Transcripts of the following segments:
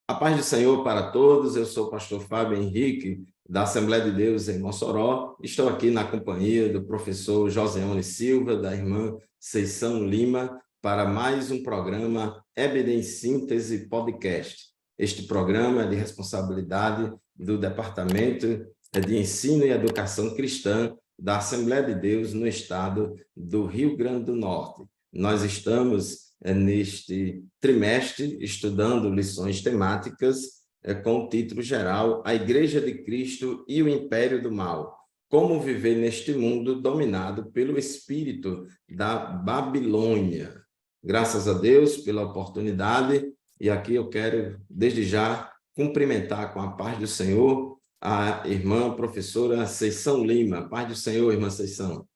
A paz do Senhor para todos, eu sou o pastor Fábio Henrique, da Assembleia de Deus em Mossoró. Estou aqui na companhia do professor Joseone Silva, da irmã Ceição Lima, para mais um programa EBD em Síntese Podcast. Este programa é de responsabilidade do Departamento de Ensino e Educação Cristã da Assembleia de Deus no estado do Rio Grande do Norte. Nós estamos neste trimestre estudando lições temáticas com o título geral A Igreja de Cristo e o Império do Mal. Como viver neste mundo dominado pelo espírito da Babilônia. Graças a Deus pela oportunidade, e aqui eu quero, desde já, cumprimentar com a paz do Senhor a irmã professora Ceição Lima. Paz do Senhor, irmã Ceição.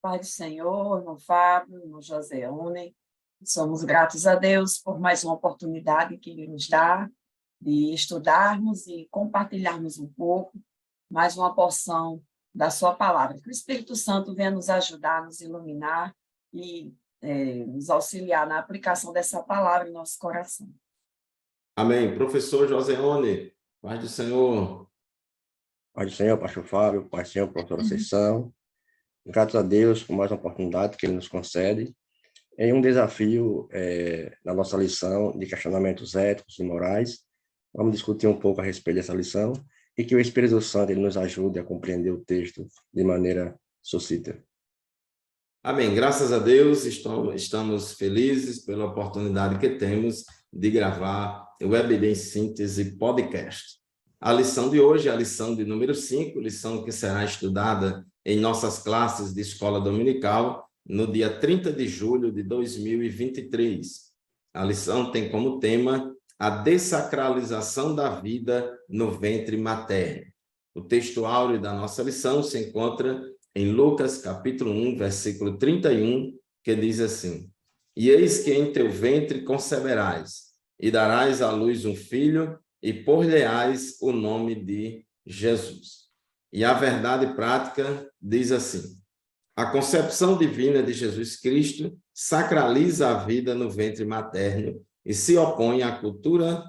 Pai do Senhor, irmão Fábio, irmão Joseone, somos gratos a Deus por mais uma oportunidade que Ele nos dá de estudarmos e compartilharmos um pouco, mais uma porção da sua palavra. Que o Espírito Santo venha nos ajudar, nos iluminar e nos auxiliar na aplicação dessa palavra em nosso coração. Amém. Professor Joseone, paz do Senhor. Paz do Senhor, pastor Fábio, paz do Senhor, professora Ceição. Graças a Deus por mais uma oportunidade que Ele nos concede em um desafio na nossa lição de questionamentos éticos e morais. Vamos discutir um pouco a respeito dessa lição e que o Espírito Santo ele nos ajude a compreender o texto de maneira sucinta. Amém. Graças a Deus, estamos felizes pela oportunidade que temos de gravar o EBD em Síntese Podcast. A lição de hoje é a lição de número 5, lição que será estudada em nossas classes de escola dominical no dia 30 de julho de 2023. A lição tem como tema a dessacralização da vida no ventre materno. O texto áureo da nossa lição se encontra em Lucas, capítulo 1, versículo 31, que diz assim: E eis que em teu ventre conceberás, e darás à luz um filho, e por-lhe-ás o nome de Jesus. E a verdade prática diz assim: a concepção divina de Jesus Cristo sacraliza a vida no ventre materno e se opõe à cultura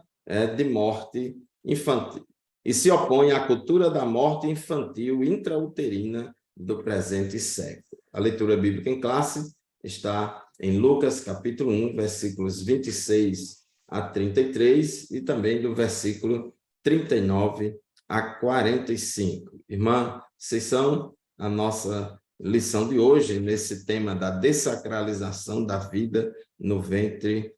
de morte infantil, e se opõe à cultura da morte infantil intrauterina do presente século. A leitura bíblica em classe está em Lucas, capítulo 1, versículos 26 a 33 e também do versículo 39 a 45. Irmã Ceição, a nossa lição de hoje, nesse tema da dessacralização da vida no ventre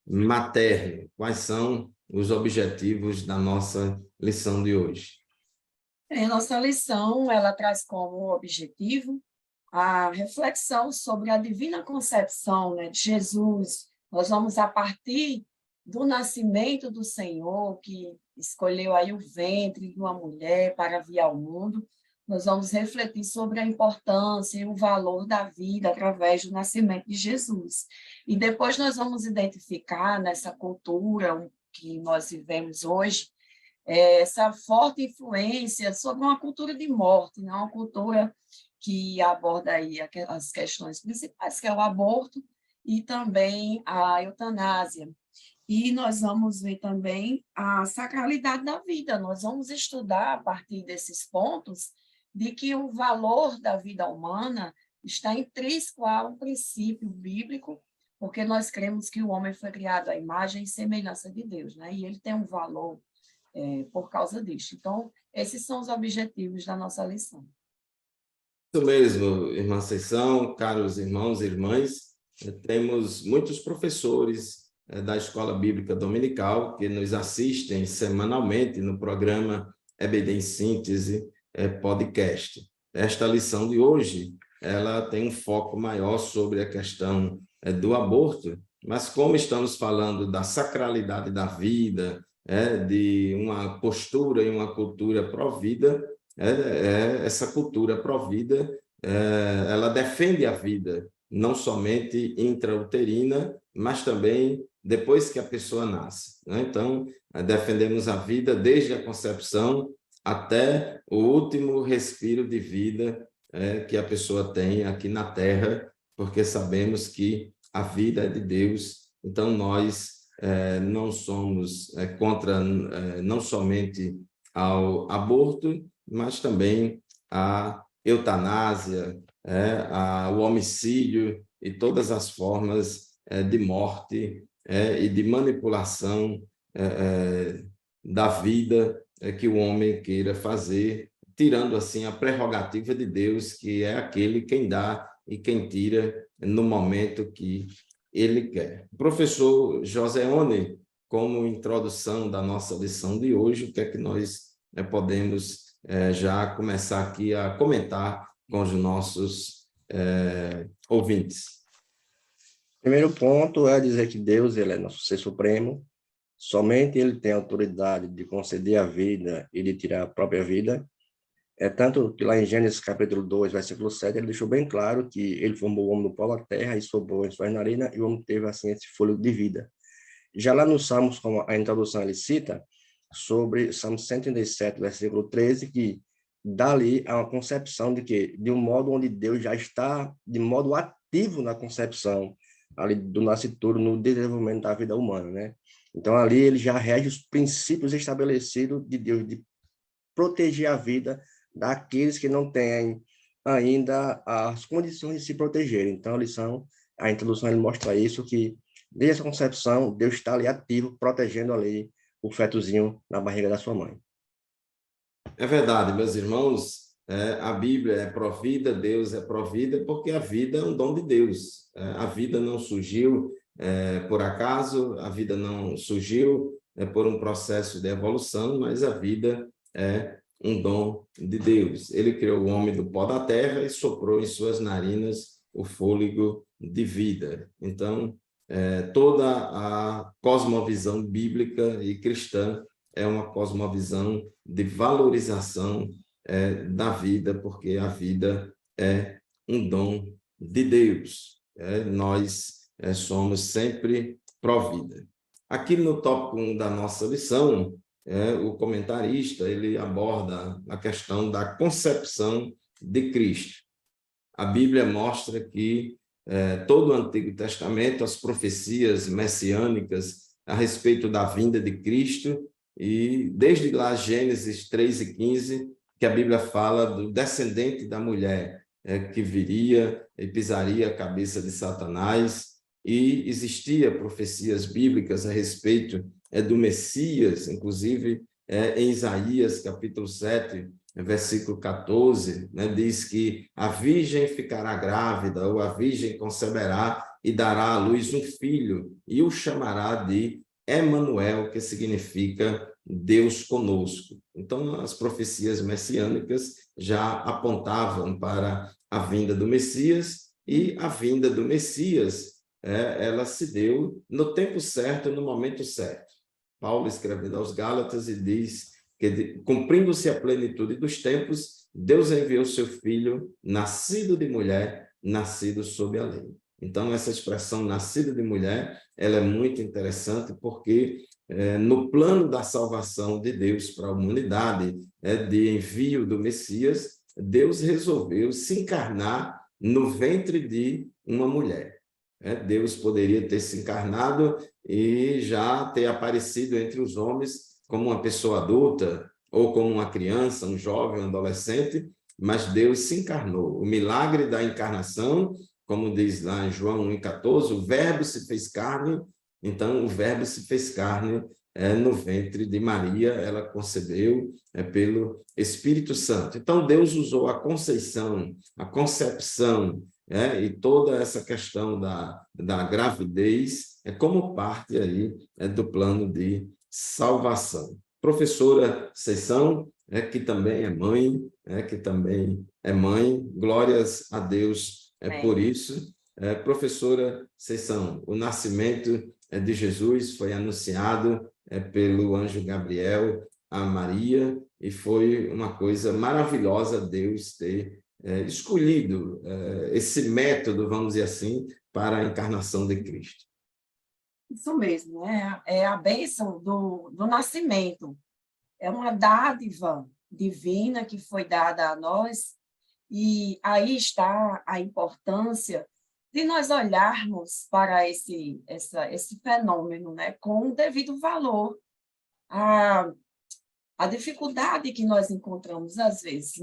materno. Quais são os objetivos da nossa lição de hoje? A nossa lição, ela traz como objetivo a reflexão sobre a divina concepção, de Jesus. Nós vamos, a partir do nascimento do Senhor, que escolheu aí o ventre de uma mulher para vir ao mundo, nós vamos refletir sobre a importância e o valor da vida através do nascimento de Jesus. E depois nós vamos identificar nessa cultura que nós vivemos hoje, essa forte influência sobre uma cultura de morte, não uma cultura que aborda aí as questões principais, que é o aborto e também a eutanásia. E nós vamos ver também a sacralidade da vida. Nós vamos estudar, a partir desses pontos, de que o valor da vida humana está intrínseco a um princípio bíblico, porque nós cremos que o homem foi criado à imagem e semelhança de Deus, e ele tem um valor por causa disso. Então, esses são os objetivos da nossa lição. Isso mesmo, irmã Ceição, caros irmãos e irmãs, temos muitos professores da Escola Bíblica Dominical que nos assistem semanalmente no programa EBD em Síntese Podcast. Esta lição de hoje, ela tem um foco maior sobre a questão do aborto, mas como estamos falando da sacralidade da vida, de uma postura e uma cultura pró-vida, essa cultura pró-vida, ela defende a vida, não somente intrauterina, mas também depois que a pessoa nasce. Então, defendemos a vida desde a concepção até o último respiro de vida que a pessoa tem aqui na Terra, porque sabemos que a vida é de Deus, então nós não somos contra não somente ao aborto, mas também à eutanásia, ao homicídio e todas as formas de morte e de manipulação da vida que o homem queira fazer, tirando assim a prerrogativa de Deus, que é aquele quem dá e quem tira no momento que ele quer. Professor Joseone, como introdução da nossa lição de hoje, o que é que nós podemos já começar aqui a comentar com os nossos ouvintes? Primeiro ponto é dizer que Deus, ele é nosso ser supremo, somente ele tem a autoridade de conceder a vida e de tirar a própria vida. Tanto que lá em Gênesis capítulo 2, versículo 7, ele deixou bem claro que ele formou o homem do pó da terra e soprou em suas narinas, e o homem teve assim esse fôlego de vida. Já lá nos Salmos, como a introdução ele cita, sobre Salmo 137, versículo 13, que dali há uma concepção de que, de um modo onde Deus já está de modo ativo na concepção ali do nascituro, no desenvolvimento da vida humana, né? Então ali ele já rege os princípios estabelecidos de Deus de proteger a vida daqueles que não têm ainda as condições de se protegerem. Então a introdução ele mostra isso, que desde essa concepção Deus está ali ativo, protegendo ali o fetozinho na barriga da sua mãe. É verdade, meus irmãos, a Bíblia é provida, Deus é provida, porque a vida é um dom de Deus. A vida não surgiu por acaso, a vida não surgiu por um processo de evolução, mas a vida é um dom de Deus. Ele criou o homem do pó da terra e soprou em suas narinas o fôlego de vida. Então, toda a cosmovisão bíblica e cristã é uma cosmovisão de valorização da vida, porque a vida é um dom de Deus. Nós somos sempre provida. Aqui no tópico 1 da nossa lição, o comentarista ele aborda a questão da concepção de Cristo. A Bíblia mostra que todo o Antigo Testamento, as profecias messiânicas a respeito da vinda de Cristo, e desde lá Gênesis 3 e 15, que a Bíblia fala do descendente da mulher que viria e pisaria a cabeça de Satanás, e existia profecias bíblicas a respeito do Messias, inclusive em Isaías capítulo 7, versículo 14, diz que a virgem ficará grávida, ou a virgem conceberá e dará à luz um filho, e o chamará de Emanuel, que significa Deus conosco. Então, as profecias messiânicas já apontavam para a vinda do Messias, e a vinda do Messias, ela se deu no tempo certo, no momento certo. Paulo, escrevendo aos Gálatas, e diz que, cumprindo-se a plenitude dos tempos, Deus enviou seu filho, nascido de mulher, nascido sob a lei. Então, essa expressão nascido de mulher, ela é muito interessante, porque no plano da salvação de Deus para a humanidade, de envio do Messias, Deus resolveu se encarnar no ventre de uma mulher. Deus poderia ter se encarnado e já ter aparecido entre os homens como uma pessoa adulta, ou como uma criança, um jovem, um adolescente, mas Deus se encarnou. O milagre da encarnação, como diz lá em João 1,14, o verbo se fez carne, então o verbo se fez carne no ventre de Maria, ela concebeu pelo Espírito Santo. Então Deus usou a conceição, a concepção, e toda essa questão da gravidez como parte aí do plano de salvação. Professora Ceição, que também é mãe, glórias a Deus por isso. Professora Ceição, o nascimento de Jesus foi anunciado pelo anjo Gabriel a Maria, e foi uma coisa maravilhosa Deus ter escolhido esse método, vamos dizer assim, para a encarnação de Cristo. Isso mesmo, é a bênção do nascimento. É uma dádiva divina que foi dada a nós, e aí está a importância de nós olharmos para esse fenômeno, né, com o devido valor. A dificuldade que nós encontramos, às vezes,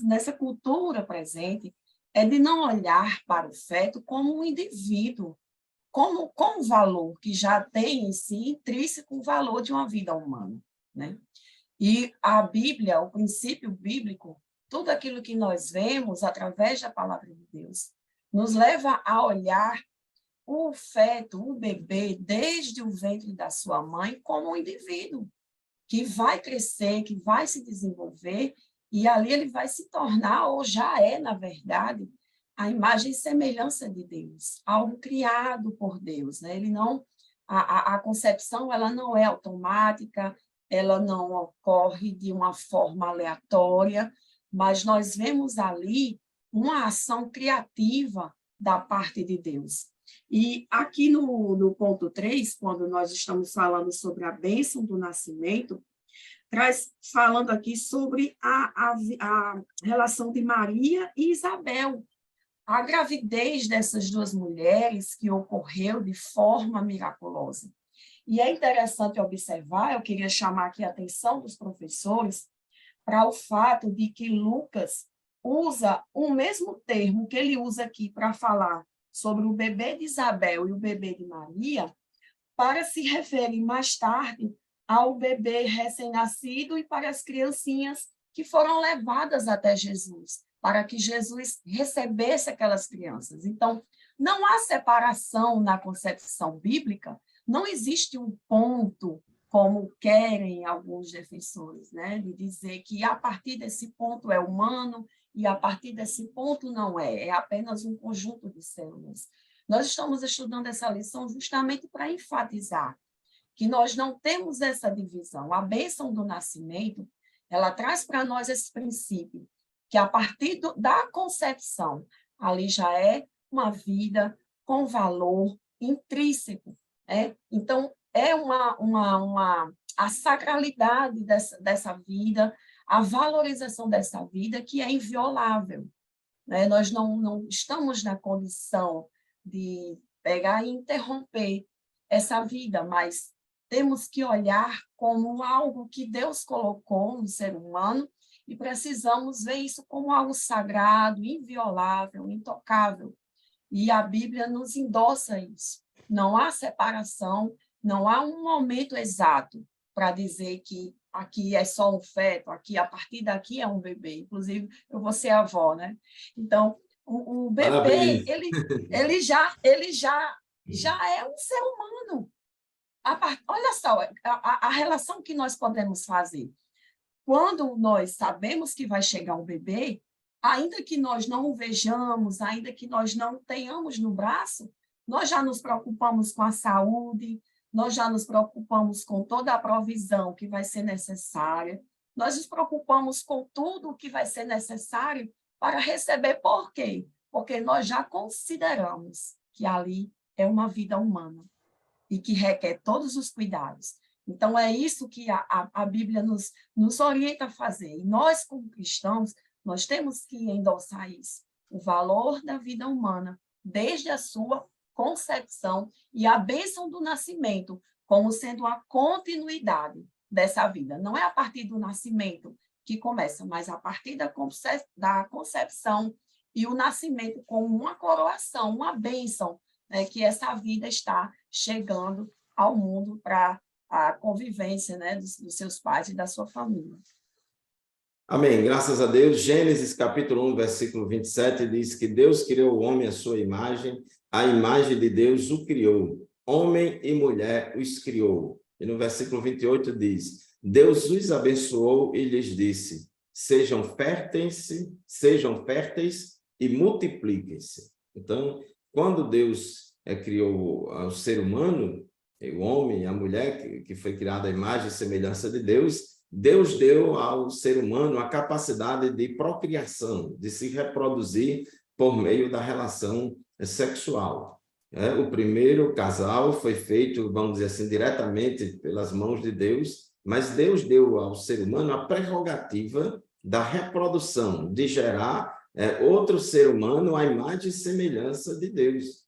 nessa cultura presente, é de não olhar para o feto como um indivíduo, como um valor que já tem em si intrínseco o valor de uma vida humana, né? E a Bíblia, o princípio bíblico, tudo aquilo que nós vemos através da palavra de Deus, nos leva a olhar o feto, o bebê, desde o ventre da sua mãe, como um indivíduo que vai crescer, que vai se desenvolver, e ali ele vai se tornar, ou já é, na verdade, a imagem e semelhança de Deus, algo criado por Deus, né? Ele não, a concepção ela não é automática, ela não ocorre de uma forma aleatória, mas nós vemos ali uma ação criativa da parte de Deus. E aqui no ponto 3, quando nós estamos falando sobre a bênção do nascimento, falando aqui sobre a relação de Maria e Isabel, a gravidez dessas duas mulheres que ocorreu de forma miraculosa. E é interessante observar, eu queria chamar aqui a atenção dos professores para o fato de que Lucas usa o mesmo termo que ele usa aqui para falar sobre o bebê de Isabel e o bebê de Maria, para se referir mais tarde ao bebê recém-nascido e para as criancinhas que foram levadas até Jesus, para que Jesus recebesse aquelas crianças. Então, não há separação na concepção bíblica, não existe um ponto, como querem alguns defensores, né, de dizer que a partir desse ponto é humano e a partir desse ponto não é apenas um conjunto de células. Nós estamos estudando essa lição justamente para enfatizar que nós não temos essa divisão. A bênção do nascimento, ela traz para nós esse princípio, que a partir da concepção, ali já é uma vida com valor intrínseco. Então, é a sacralidade dessa vida, a valorização dessa vida que é inviolável. Né? Nós não estamos na condição de pegar e interromper essa vida, mas temos que olhar como algo que Deus colocou no ser humano e precisamos ver isso como algo sagrado, inviolável, intocável. E a Bíblia nos endossa isso. Não há separação, não há um momento exato para dizer que aqui é só um feto, aqui, a partir daqui é um bebê. Inclusive, eu vou ser avó, né? Então, o bebê, ele já é um ser humano. Olha só, a relação que nós podemos fazer. Quando nós sabemos que vai chegar um bebê, ainda que nós não o vejamos, ainda que nós não tenhamos no braço, nós já nos preocupamos com a saúde, nós já nos preocupamos com toda a provisão que vai ser necessária, nós nos preocupamos com tudo o que vai ser necessário para receber. Por quê? Porque nós já consideramos que ali é uma vida humana e que requer todos os cuidados. Então, é isso que a Bíblia nos orienta a fazer. E nós, como cristãos, nós temos que endossar isso, o valor da vida humana, desde a sua concepção e a bênção do nascimento, como sendo a continuidade dessa vida. Não é a partir do nascimento que começa, mas a partir da concepção e o nascimento como uma coroação, uma bênção, né, que essa vida está chegando ao mundo para a convivência, né, dos seus pais e da sua família. Amém. Graças a Deus. Gênesis capítulo 1, versículo 27 diz que Deus criou o homem à sua imagem, a imagem de Deus o criou, homem e mulher os criou. E no versículo 28 diz, Deus os abençoou e lhes disse, sejam férteis e multipliquem-se. Então, quando Deus criou o ser humano, o homem e a mulher, que foi criada à imagem e semelhança de Deus, Deus deu ao ser humano a capacidade de procriação, de se reproduzir por meio da relação sexual. O primeiro casal foi feito, vamos dizer assim, diretamente pelas mãos de Deus, mas Deus deu ao ser humano a prerrogativa da reprodução, de gerar outro ser humano à imagem e semelhança de Deus.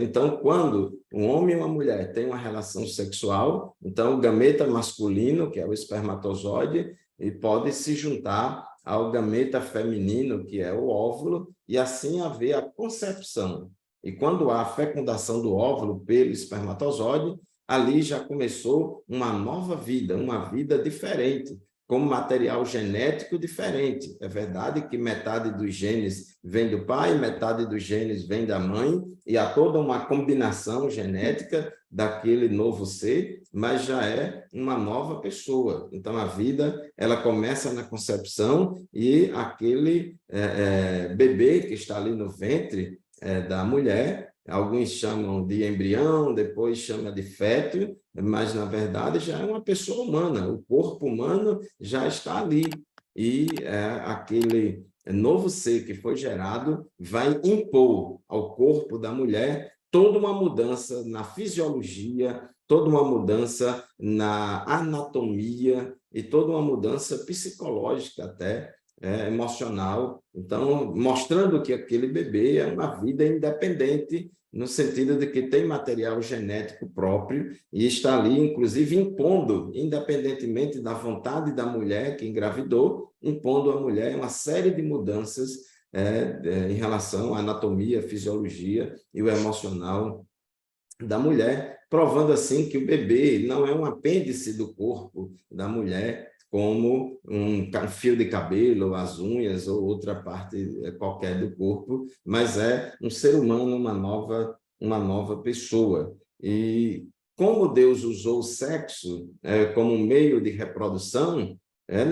Então, quando um homem e uma mulher têm uma relação sexual, então o gameta masculino, que é o espermatozoide, ele pode se juntar ao gameta feminino, que é o óvulo, e assim haver a concepção. E quando há a fecundação do óvulo pelo espermatozoide, ali já começou uma nova vida, uma vida diferente, com material genético diferente. É verdade que metade dos genes vem do pai, metade dos genes vem da mãe, e há toda uma combinação genética daquele novo ser, mas já é uma nova pessoa. Então, a vida ela começa na concepção e aquele bebê que está ali no ventre da mulher, alguns chamam de embrião, depois chamam de feto, mas, na verdade, já é uma pessoa humana, o corpo humano já está ali, e aquele novo ser que foi gerado vai impor ao corpo da mulher toda uma mudança na fisiologia, toda uma mudança na anatomia e toda uma mudança psicológica até, emocional. Então, mostrando que aquele bebê é uma vida independente, no sentido de que tem material genético próprio e está ali, inclusive, impondo, independentemente da vontade da mulher que engravidou, impondo à mulher uma série de mudanças em relação à anatomia, fisiologia e o emocional da mulher, provando assim que o bebê não é um apêndice do corpo da mulher, como um fio de cabelo, as unhas ou outra parte qualquer do corpo, mas é um ser humano, uma nova pessoa. E como Deus usou o sexo como meio de reprodução,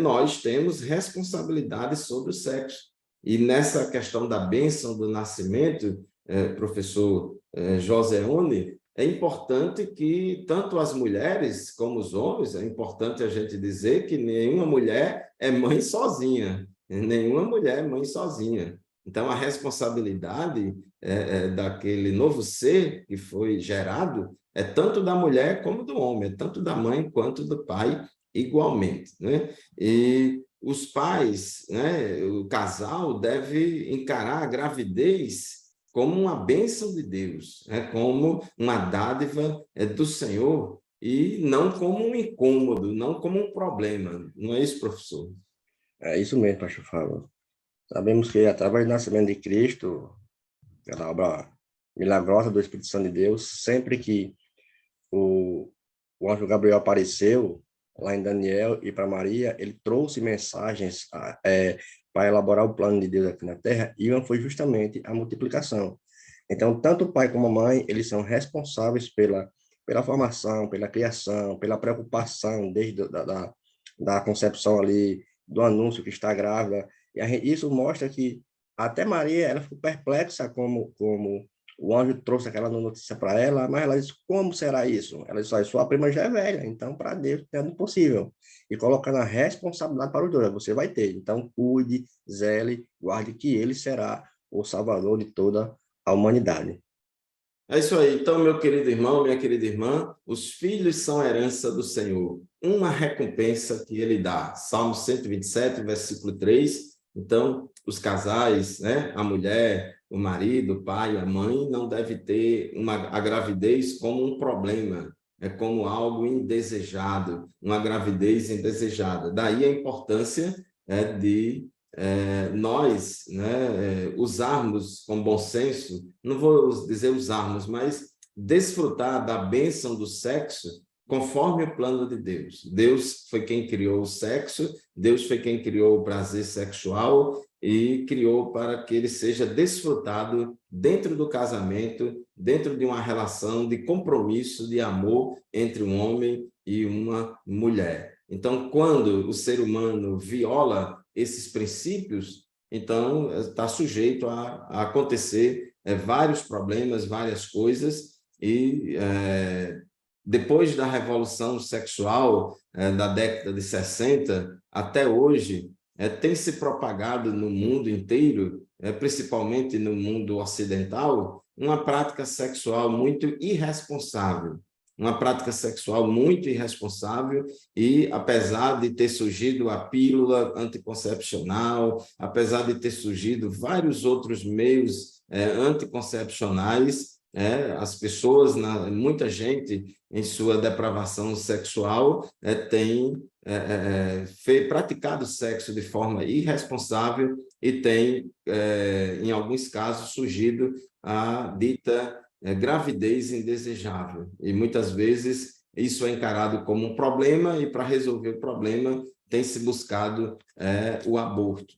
nós temos responsabilidade sobre o sexo. E nessa questão da bênção do nascimento, professor Joseone, é importante que tanto as mulheres como os homens, é importante a gente dizer que nenhuma mulher é mãe sozinha, nenhuma mulher é mãe sozinha. Então, a responsabilidade daquele novo ser que foi gerado é tanto da mulher como do homem, é tanto da mãe quanto do pai, igualmente, né? E os pais, né, o casal deve encarar a gravidez como uma bênção de Deus, como uma dádiva do Senhor, e não como um incômodo, não como um problema. Não é isso, professor? É isso mesmo, pastor Fábio. Sabemos que através do nascimento de Cristo, pela obra milagrosa do Espírito Santo de Deus, sempre que o anjo Gabriel apareceu lá em Daniel e para Maria, ele trouxe mensagens para elaborar o plano de Deus aqui na Terra, e uma foi justamente a multiplicação. Então, tanto o pai como a mãe, eles são responsáveis pela formação, pela criação, pela preocupação desde da concepção ali, do anúncio que está grávida. E isso mostra que até Maria, ela ficou perplexa como o anjo trouxe aquela notícia para ela, mas ela disse, como será isso? Ela disse, sua prima já é velha, então para Deus é impossível. E colocando a responsabilidade para os dois, você vai ter. Então cuide, zele, guarde que ele será o salvador de toda a humanidade. É isso aí. Então, meu querido irmão, minha querida irmã, os filhos são a herança do Senhor, uma recompensa que ele dá. Salmo 127, versículo 3. Então, os casais, né, a mulher, o marido, o pai, a mãe, não deve ter a gravidez como um problema, como algo indesejado, uma gravidez indesejada. Daí a importância de nós, né, usarmos com bom senso, não vou dizer usarmos, mas desfrutar da bênção do sexo conforme o plano de Deus. Deus foi quem criou o sexo, Deus foi quem criou o prazer sexual e criou para que ele seja desfrutado dentro do casamento, dentro de uma relação de compromisso, de amor entre um homem e uma mulher. Então, quando o ser humano viola esses princípios, então está sujeito a acontecer vários problemas, várias coisas, e depois da revolução sexual da década de 60 até hoje, tem se propagado no mundo inteiro, principalmente no mundo ocidental, uma prática sexual muito irresponsável, uma prática sexual muito irresponsável e, apesar de ter surgido a pílula anticoncepcional, apesar de ter surgido vários outros meios anticoncepcionais, as pessoas, muita gente, em sua depravação sexual, tem praticado sexo de forma irresponsável e tem, em alguns casos, surgido a dita gravidez indesejável. E muitas vezes isso é encarado como um problema e, para resolver o problema, tem se buscado o aborto.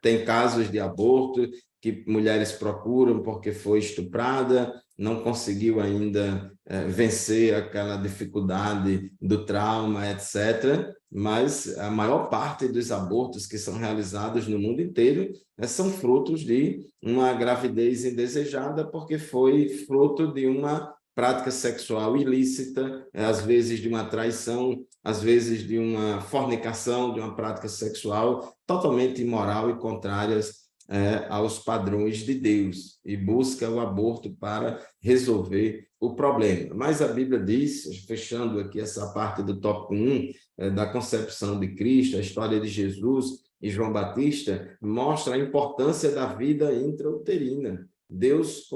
Tem casos de aborto que mulheres procuram porque foi estuprada, não conseguiu ainda vencer aquela dificuldade do trauma, etc. Mas a maior parte dos abortos que são realizados no mundo inteiro são frutos de uma gravidez indesejada, porque foi fruto de uma prática sexual ilícita, às vezes de uma traição, às vezes de uma fornicação, de uma prática sexual totalmente imoral e contrárias aos padrões de Deus, e busca o aborto para resolver o problema. Mas a Bíblia diz, fechando aqui essa parte do tópico 1, da concepção de Cristo, a história de Jesus e João Batista, mostra a importância da vida intrauterina. Deus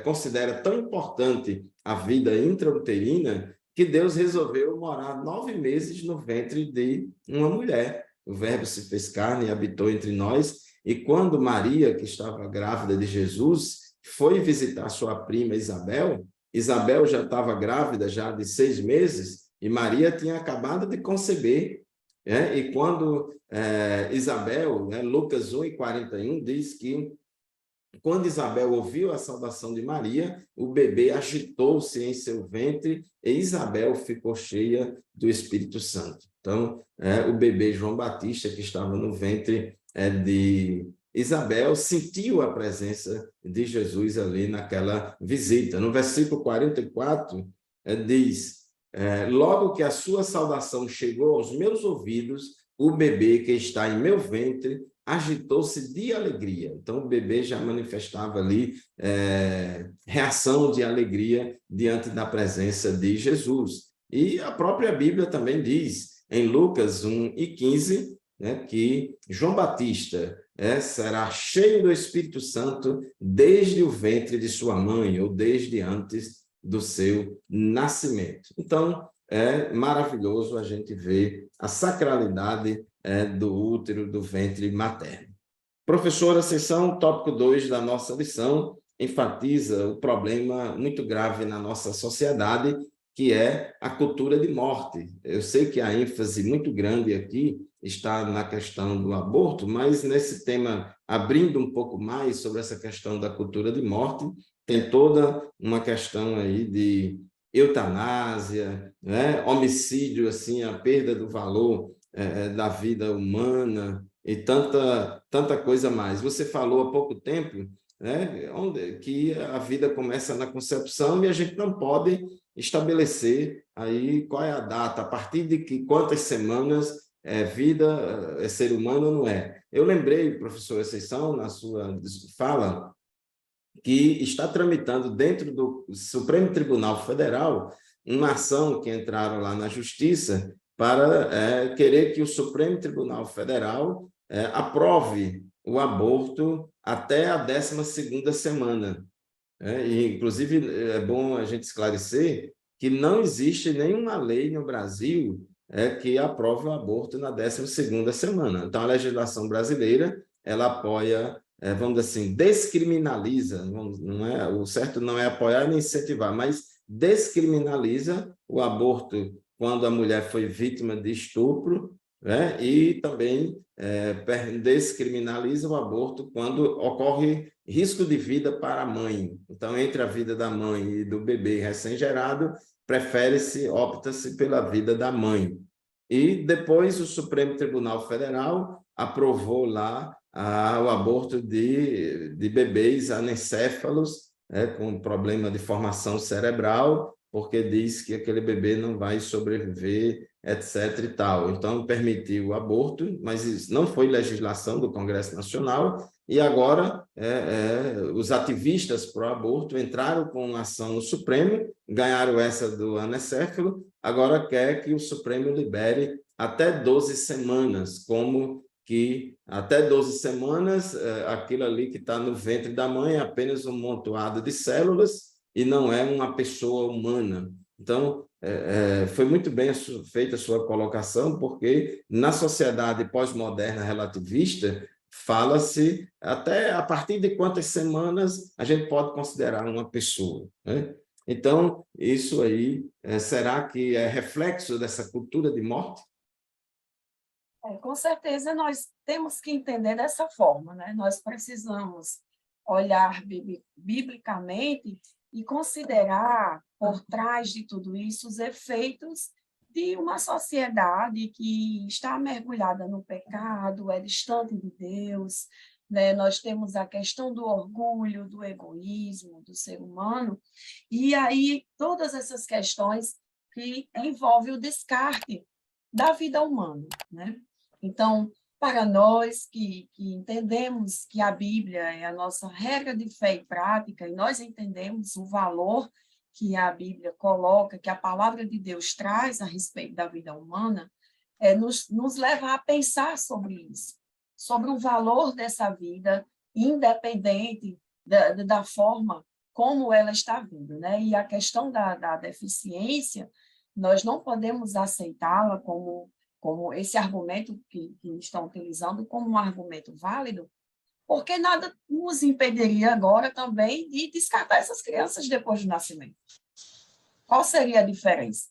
considera tão importante a vida intrauterina que Deus resolveu morar 9 meses no ventre de uma mulher. O Verbo se fez carne e habitou entre nós. E quando Maria, que estava grávida de Jesus, foi visitar sua prima Isabel, Isabel já estava grávida já de 6 meses e Maria tinha acabado de conceber. E quando Isabel, Lucas 1:41, diz que quando Isabel ouviu a saudação de Maria, o bebê agitou-se em seu ventre e Isabel ficou cheia do Espírito Santo. Então, o bebê João Batista, que estava no ventre de Isabel, sentiu a presença de Jesus ali naquela visita. No versículo 44, diz, logo que a sua saudação chegou aos meus ouvidos, o bebê que está em meu ventre agitou-se de alegria. Então, o bebê já manifestava ali reação de alegria diante da presença de Jesus. E a própria Bíblia também diz, em Lucas 1:15, que João Batista será cheio do Espírito Santo desde o ventre de sua mãe, ou desde antes do seu nascimento. Então, é maravilhoso a gente ver a sacralidade do útero, do ventre materno. Professora, sessão tópico 2 da nossa lição enfatiza o problema muito grave na nossa sociedade, que é a cultura de morte. Eu sei que a ênfase muito grande aqui está na questão do aborto, mas nesse tema, abrindo um pouco mais sobre essa questão da cultura de morte, tem toda uma questão aí de eutanásia, homicídio, assim, a perda do valor da vida humana e tanta coisa mais. Você falou há pouco tempo que a vida começa na concepção e a gente não pode estabelecer aí qual é a data, a partir de quantas semanas vida, ser humano ou não é. Eu lembrei, professor Ascensão, na sua fala, que está tramitando dentro do Supremo Tribunal Federal uma ação que entraram lá na Justiça para querer que o Supremo Tribunal Federal aprove o aborto até a 12ª semana. E, inclusive, é bom a gente esclarecer que não existe nenhuma lei no Brasil que aprove o aborto na 12ª semana. Então, a legislação brasileira, ela apoia, vamos dizer assim, descriminaliza, o certo não é apoiar nem incentivar, mas descriminaliza o aborto quando a mulher foi vítima de estupro, e também descriminaliza o aborto quando ocorre risco de vida para a mãe. Então, entre a vida da mãe e do bebê recém-gerado, opta-se pela vida da mãe. E depois o Supremo Tribunal Federal aprovou lá o aborto de bebês anencéfalos, com problema de formação cerebral, porque diz que aquele bebê não vai sobreviver, etc. e tal. Então, permitiu o aborto, mas isso não foi legislação do Congresso Nacional, e agora os ativistas pró-aborto entraram com uma ação no Supremo, ganharam essa do anencefalo, agora quer que o Supremo libere até 12 semanas, como que até 12 semanas, aquilo ali que está no ventre da mãe é apenas um montoado de células e não é uma pessoa humana. Então, foi muito bem feita a sua colocação, porque na sociedade pós-moderna relativista, fala-se até a partir de quantas semanas a gente pode considerar uma pessoa, né? Então, isso aí, será que é reflexo dessa cultura de morte? Com certeza, nós temos que entender dessa forma, né? Nós precisamos olhar biblicamente e considerar, por trás de tudo isso, os efeitos de uma sociedade que está mergulhada no pecado, é distante de Deus, né? Nós temos a questão do orgulho, do egoísmo do ser humano, e aí todas essas questões que envolvem o descarte da vida humana, né? Então, para nós que entendemos que a Bíblia é a nossa regra de fé e prática, e nós entendemos o valor que a Bíblia coloca, que a palavra de Deus traz a respeito da vida humana, nos leva a pensar sobre isso, sobre o valor dessa vida, independente da forma como ela está vindo, né? E a questão da deficiência, nós não podemos aceitá-la como esse argumento que estão utilizando como um argumento válido, porque nada nos impediria agora também de descartar essas crianças depois do nascimento. Qual seria a diferença,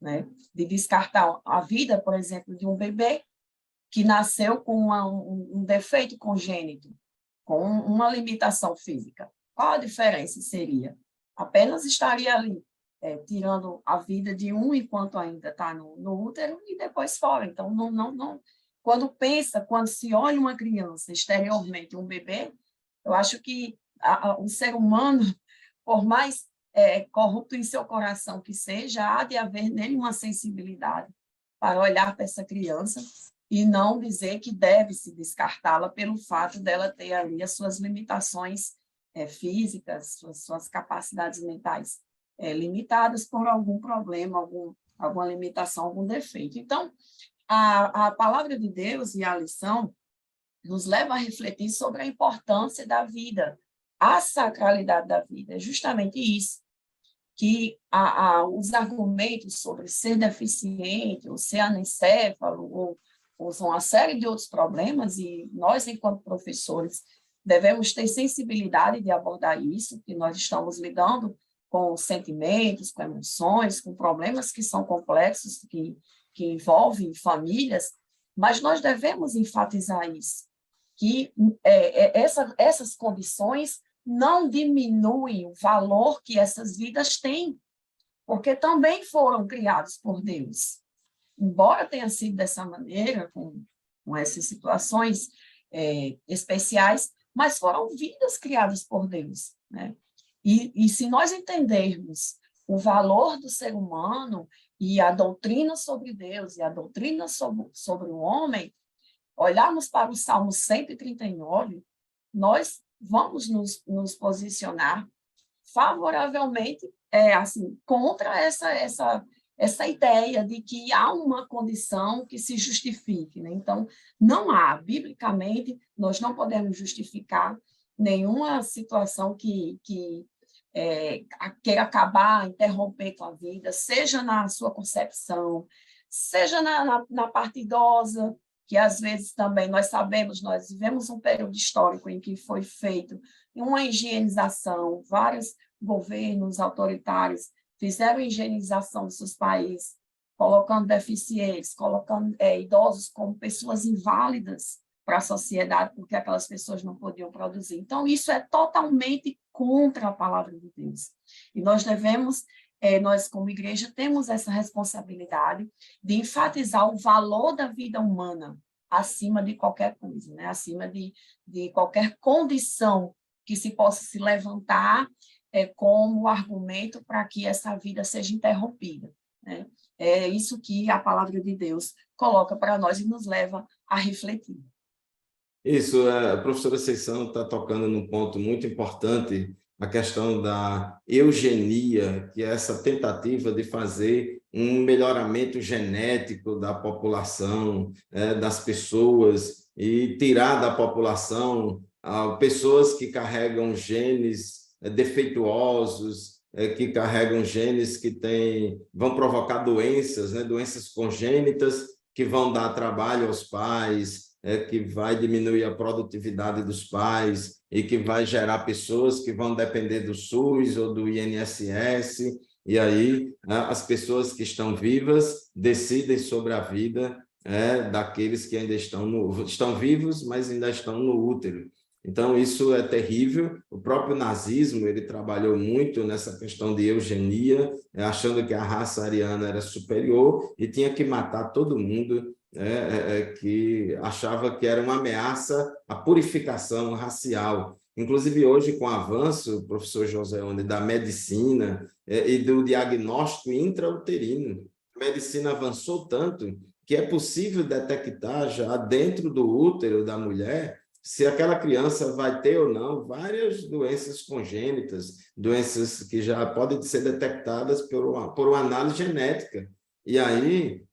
né? De descartar a vida, por exemplo, de um bebê que nasceu com um defeito congênito, com uma limitação física? Qual a diferença seria? Apenas estaria ali tirando a vida de um enquanto ainda está no útero e depois fora. Então, não. Quando se olha uma criança exteriormente, um bebê, eu acho que o ser humano, por mais corrupto em seu coração que seja, há de haver nele uma sensibilidade para olhar para essa criança e não dizer que deve-se descartá-la pelo fato dela ter ali as suas limitações físicas, suas capacidades mentais limitadas por algum problema, alguma limitação, algum defeito. Então, a palavra de Deus e a lição nos leva a refletir sobre a importância da vida, a sacralidade da vida. É justamente isso, que os argumentos sobre ser deficiente, ou ser anencefalo, ou uma série de outros problemas, e nós, enquanto professores, devemos ter sensibilidade de abordar isso, que nós estamos lidando com sentimentos, com emoções, com problemas que são complexos, que envolvem famílias, mas nós devemos enfatizar isso, que essas condições não diminuem o valor que essas vidas têm, porque também foram criados por Deus. Embora tenha sido dessa maneira, com essas situações especiais, mas foram vidas criadas por Deus, né? E se nós entendermos o valor do ser humano e a doutrina sobre Deus e a doutrina sobre o homem, olharmos para o Salmo 139, nós vamos nos posicionar favoravelmente assim, contra essa ideia de que há uma condição que se justifique, né? Então, não há, biblicamente, nós não podemos justificar nenhuma situação que queira acabar, interromper com a vida, seja na sua concepção, seja na parte idosa, que às vezes também nós sabemos, nós vivemos um período histórico em que foi feito uma higienização, vários governos autoritários fizeram higienização dos seus países, colocando deficientes, colocando idosos como pessoas inválidas para a sociedade, porque aquelas pessoas não podiam produzir. Então, isso é totalmente contra a palavra de Deus. E nós devemos, nós como igreja, temos essa responsabilidade de enfatizar o valor da vida humana acima de qualquer coisa, né? Acima de qualquer condição que se possa se levantar como argumento para que essa vida seja interrompida, né? É isso que a palavra de Deus coloca para nós e nos leva a refletir. Isso, a professora Conceição está tocando num ponto muito importante, a questão da eugenia, que é essa tentativa de fazer um melhoramento genético da população, das pessoas, e tirar da população pessoas que carregam genes defeituosos, que carregam genes que vão provocar doenças, né, doenças congênitas, que vão dar trabalho aos pais, que vai diminuir a produtividade dos pais e que vai gerar pessoas que vão depender do SUS ou do INSS, e aí as pessoas que estão vivas decidem sobre a vida daqueles que ainda estão vivos, mas ainda estão no útero. Então, isso é terrível. O próprio nazismo, ele trabalhou muito nessa questão de eugenia, achando que a raça ariana era superior e tinha que matar todo mundo que achava que era uma ameaça à purificação racial. Inclusive, hoje, com o avanço, professor José One, da medicina e do diagnóstico intrauterino, a medicina avançou tanto que é possível detectar já dentro do útero da mulher se aquela criança vai ter ou não várias doenças congênitas, doenças que já podem ser detectadas por uma análise genética. E aí,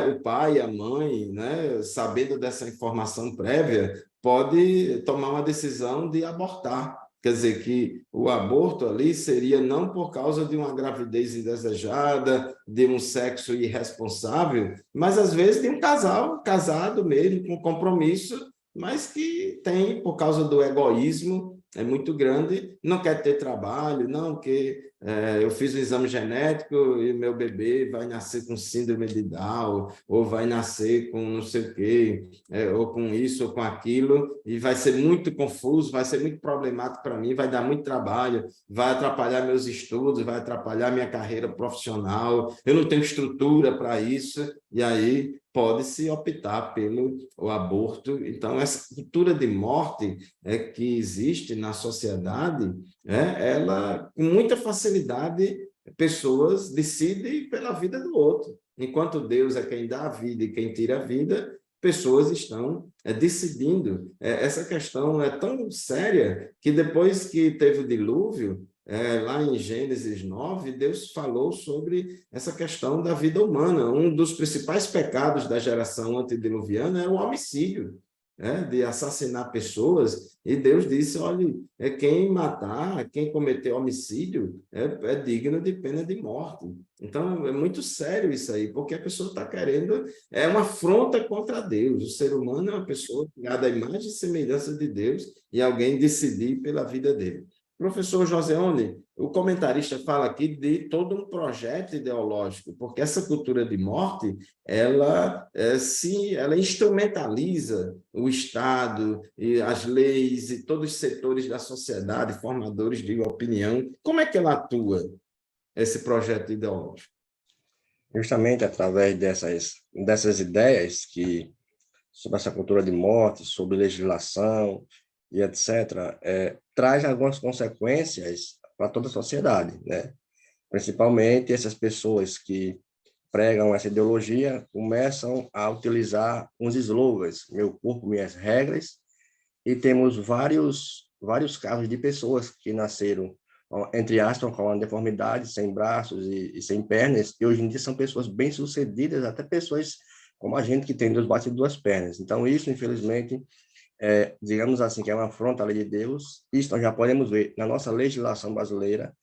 o pai e a mãe, né, sabendo dessa informação prévia, pode tomar uma decisão de abortar. Quer dizer, que o aborto ali seria não por causa de uma gravidez indesejada, de um sexo irresponsável, mas às vezes de um casal casado mesmo, com compromisso, mas que tem, por causa do egoísmo, é muito grande, não quer ter trabalho, não, que eu fiz um exame genético e meu bebê vai nascer com síndrome de Down, ou vai nascer com não sei o quê, ou com isso, ou com aquilo, e vai ser muito confuso, vai ser muito problemático para mim, vai dar muito trabalho, vai atrapalhar meus estudos, vai atrapalhar minha carreira profissional, eu não tenho estrutura para isso, e aí pode-se optar pelo o aborto. Então, essa cultura de morte que existe na sociedade, ela, com muita facilidade, pessoas decidem pela vida do outro. Enquanto Deus é quem dá a vida e quem tira a vida, pessoas estão decidindo. Essa questão é tão séria que depois que teve o dilúvio, lá em Gênesis 9, Deus falou sobre essa questão da vida humana. Um dos principais pecados da geração antediluviana é o homicídio, de assassinar pessoas, e Deus disse, olha, quem matar, quem cometer homicídio, é digno de pena de morte. Então, é muito sério isso aí, porque a pessoa está querendo, é uma afronta contra Deus. O ser humano é uma pessoa criada à imagem e semelhança de Deus, e alguém decidir pela vida dele. Professor Joseone, o comentarista fala aqui de todo um projeto ideológico, porque essa cultura de morte, ela instrumentaliza o Estado e as leis e todos os setores da sociedade, formadores de opinião. Como é que ela atua, esse projeto ideológico? Justamente através dessas ideias sobre essa cultura de morte, sobre legislação e etc., traz algumas consequências para toda a sociedade, né? Principalmente essas pessoas que pregam essa ideologia começam a utilizar uns slogans, meu corpo, minhas regras, e temos vários casos de pessoas que nasceram, entre aspas, com uma deformidade, sem braços e sem pernas, e hoje em dia são pessoas bem-sucedidas, até pessoas como a gente que tem 2 braços e 2 pernas. Então, isso, infelizmente, digamos assim, que é uma afronta à lei de Deus. Isso nós já podemos ver na nossa legislação brasileira,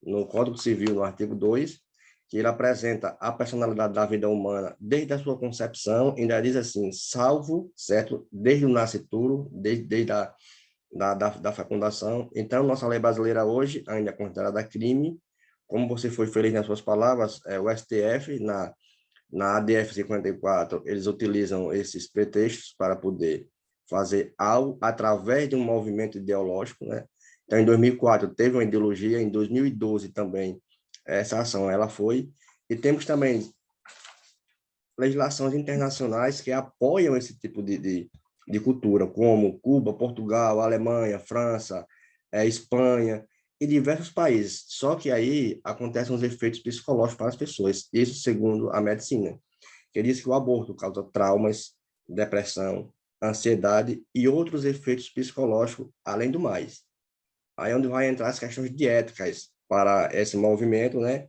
no Código Civil, no artigo 2, que ele apresenta a personalidade da vida humana desde a sua concepção, ainda diz assim, salvo, certo? Desde o nascituro, desde da fecundação. Então, nossa lei brasileira hoje ainda é considerada crime. Como você foi feliz nas suas palavras, o STF, na ADF 54, eles utilizam esses pretextos para poder fazer algo através de um movimento ideológico, né? Então, em 2004, teve uma ideologia, em 2012 também, essa ação ela foi, e temos também legislações internacionais que apoiam esse tipo de cultura, como Cuba, Portugal, Alemanha, França, Espanha e diversos países. Só que aí acontecem os efeitos psicológicos para as pessoas, isso segundo a medicina, que diz que o aborto causa traumas, depressão, ansiedade e outros efeitos psicológicos, além do mais. Aí é onde vai entrar as questões de éticas para esse movimento, né?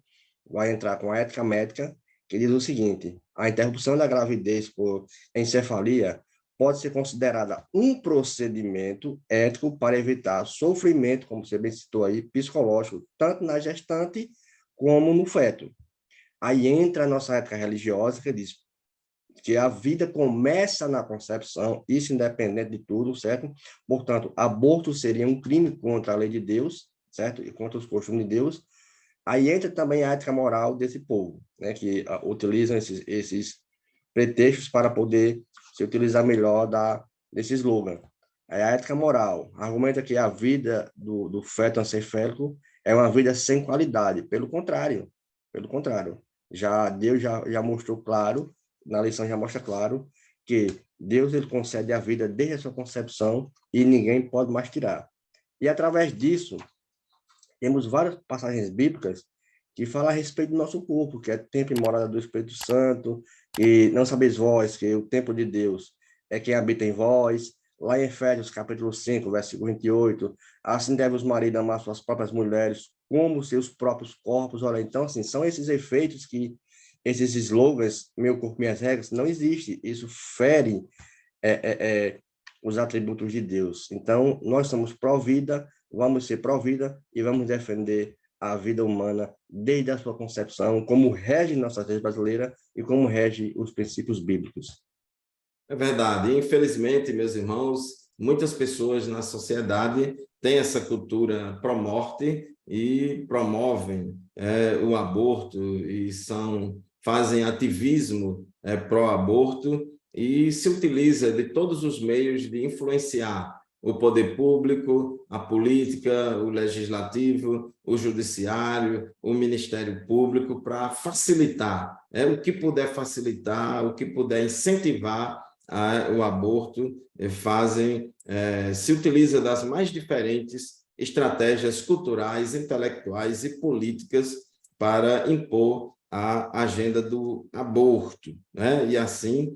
Vai entrar com a ética médica, que diz o seguinte: a interrupção da gravidez por encefalia pode ser considerada um procedimento ético para evitar sofrimento, como você bem citou aí, psicológico, tanto na gestante como no feto. Aí entra a nossa ética religiosa, que diz que a vida começa na concepção, isso independente de tudo, certo? Portanto, aborto seria um crime contra a lei de Deus, certo? E contra os costumes de Deus. Aí entra também a ética moral desse povo, né? Que utilizam esses pretextos para poder se utilizar melhor desse slogan. Aí a ética moral argumenta que a vida do feto ancefálico é uma vida sem qualidade. Pelo contrário. Deus já mostrou claro, na lição já mostra claro, que Deus ele concede a vida desde a sua concepção e ninguém pode mais tirar. E através disso, temos várias passagens bíblicas que falam a respeito do nosso corpo, que é templo e morada do Espírito Santo, e não sabeis vós que o templo de Deus é quem habita em vós. Lá em Efésios, capítulo 5, versículo 28, assim deve os maridos amar suas próprias mulheres como seus próprios corpos. Olha, então, assim, são esses efeitos que esses slogans, meu corpo, minhas regras, não existe. Isso fere os atributos de Deus. Então, nós somos pró-vida, vamos ser pró-vida e vamos defender a vida humana desde a sua concepção, como rege nossa lei brasileira e como rege os princípios bíblicos. É verdade. Infelizmente, meus irmãos, muitas pessoas na sociedade têm essa cultura pró-morte e promovem o aborto e fazem ativismo pró-aborto e se utiliza de todos os meios de influenciar o poder público, a política, o legislativo, o judiciário, o Ministério Público, para facilitar, o que puder facilitar, o que puder incentivar o aborto, se utiliza das mais diferentes estratégias culturais, intelectuais e políticas para impor a agenda do aborto, né? E assim,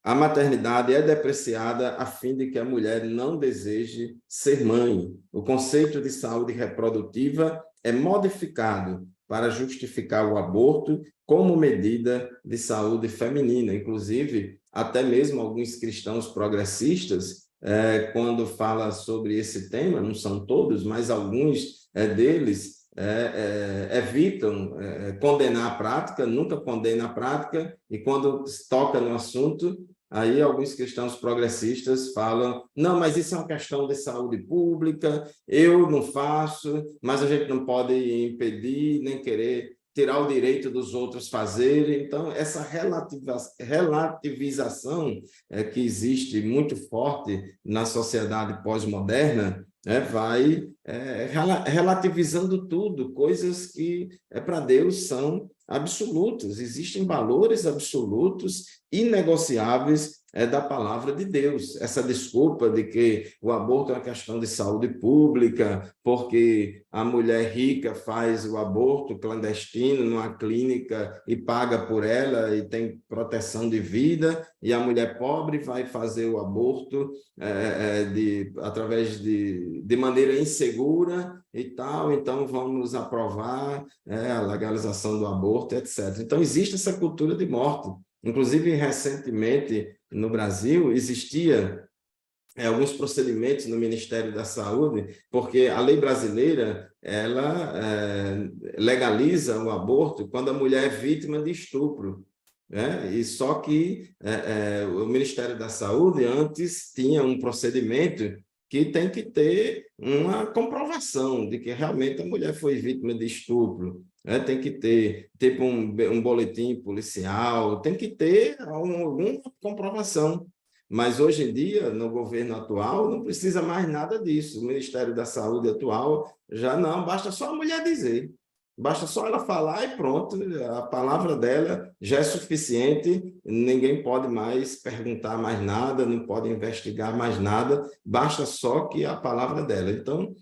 a maternidade é depreciada a fim de que a mulher não deseje ser mãe. O conceito de saúde reprodutiva é modificado para justificar o aborto como medida de saúde feminina. Inclusive, até mesmo alguns cristãos progressistas, quando fala sobre esse tema, não são todos, mas alguns deles evitam condenar a prática, nunca condenam a prática, e quando toca no assunto, aí alguns cristãos progressistas falam, não, mas isso é uma questão de saúde pública, eu não faço, mas a gente não pode impedir, nem querer tirar o direito dos outros fazerem. Então, essa relativização que existe muito forte na sociedade pós-moderna, vai relativizando tudo, coisas que para Deus são absolutas, existem valores absolutos, inegociáveis da palavra de Deus. Essa desculpa de que o aborto é uma questão de saúde pública, porque a mulher rica faz o aborto clandestino numa clínica e paga por ela e tem proteção de vida, e a mulher pobre vai fazer o aborto através de maneira insegura e tal, então vamos aprovar a legalização do aborto, etc. Então, existe essa cultura de morte. Inclusive, recentemente, no Brasil, existia alguns procedimentos no Ministério da Saúde, porque a lei brasileira ela legaliza o aborto quando a mulher é vítima de estupro. E só que o Ministério da Saúde antes tinha um procedimento que tem que ter uma comprovação de que realmente a mulher foi vítima de estupro. Tem que ter tipo um boletim policial, tem que ter alguma comprovação. Mas hoje em dia, no governo atual, não precisa mais nada disso. O Ministério da Saúde atual já não, basta só a mulher dizer. Basta só ela falar e pronto, a palavra dela já é suficiente, ninguém pode mais perguntar mais nada, não pode investigar mais nada, basta só que a palavra dela. Então,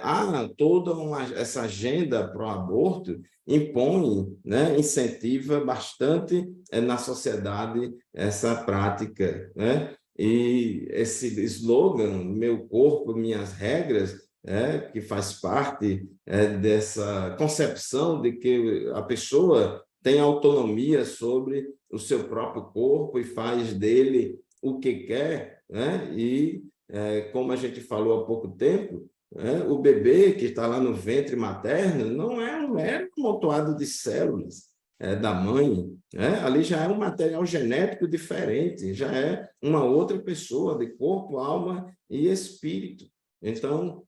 há toda essa agenda para o aborto, impõe, né, incentiva bastante na sociedade essa prática, né? E esse slogan, meu corpo, minhas regras, que faz parte dessa concepção de que a pessoa tem autonomia sobre o seu próprio corpo e faz dele o que quer, né? E, como a gente falou há pouco tempo, o bebê que está lá no ventre materno não é um mero amontoado de células da mãe, ali já é um material genético diferente, já é uma outra pessoa de corpo, alma e espírito. Então,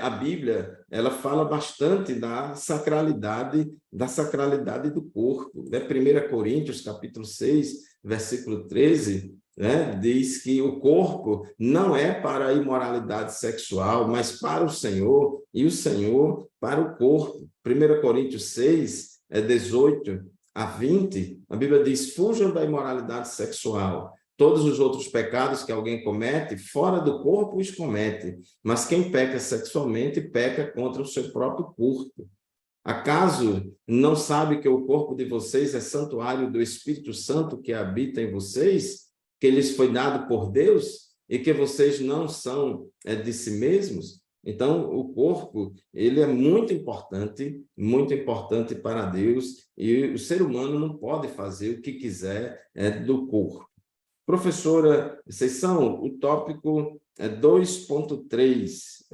a Bíblia ela fala bastante da sacralidade do corpo, né? 1 Coríntios, capítulo 6, versículo 13, né? Diz que o corpo não é para a imoralidade sexual, mas para o Senhor, e o Senhor para o corpo. 1 Coríntios 6, 18 a 20, a Bíblia diz: fujam da imoralidade sexual. Todos os outros pecados que alguém comete, fora do corpo os comete, mas quem peca sexualmente, peca contra o seu próprio corpo. Acaso não sabe que o corpo de vocês é santuário do Espírito Santo que habita em vocês, que lhes foi dado por Deus, e que vocês não são de si mesmos? Então, o corpo, ele é muito importante para Deus, e o ser humano não pode fazer o que quiser do corpo. Professora, vocês são o tópico 2.3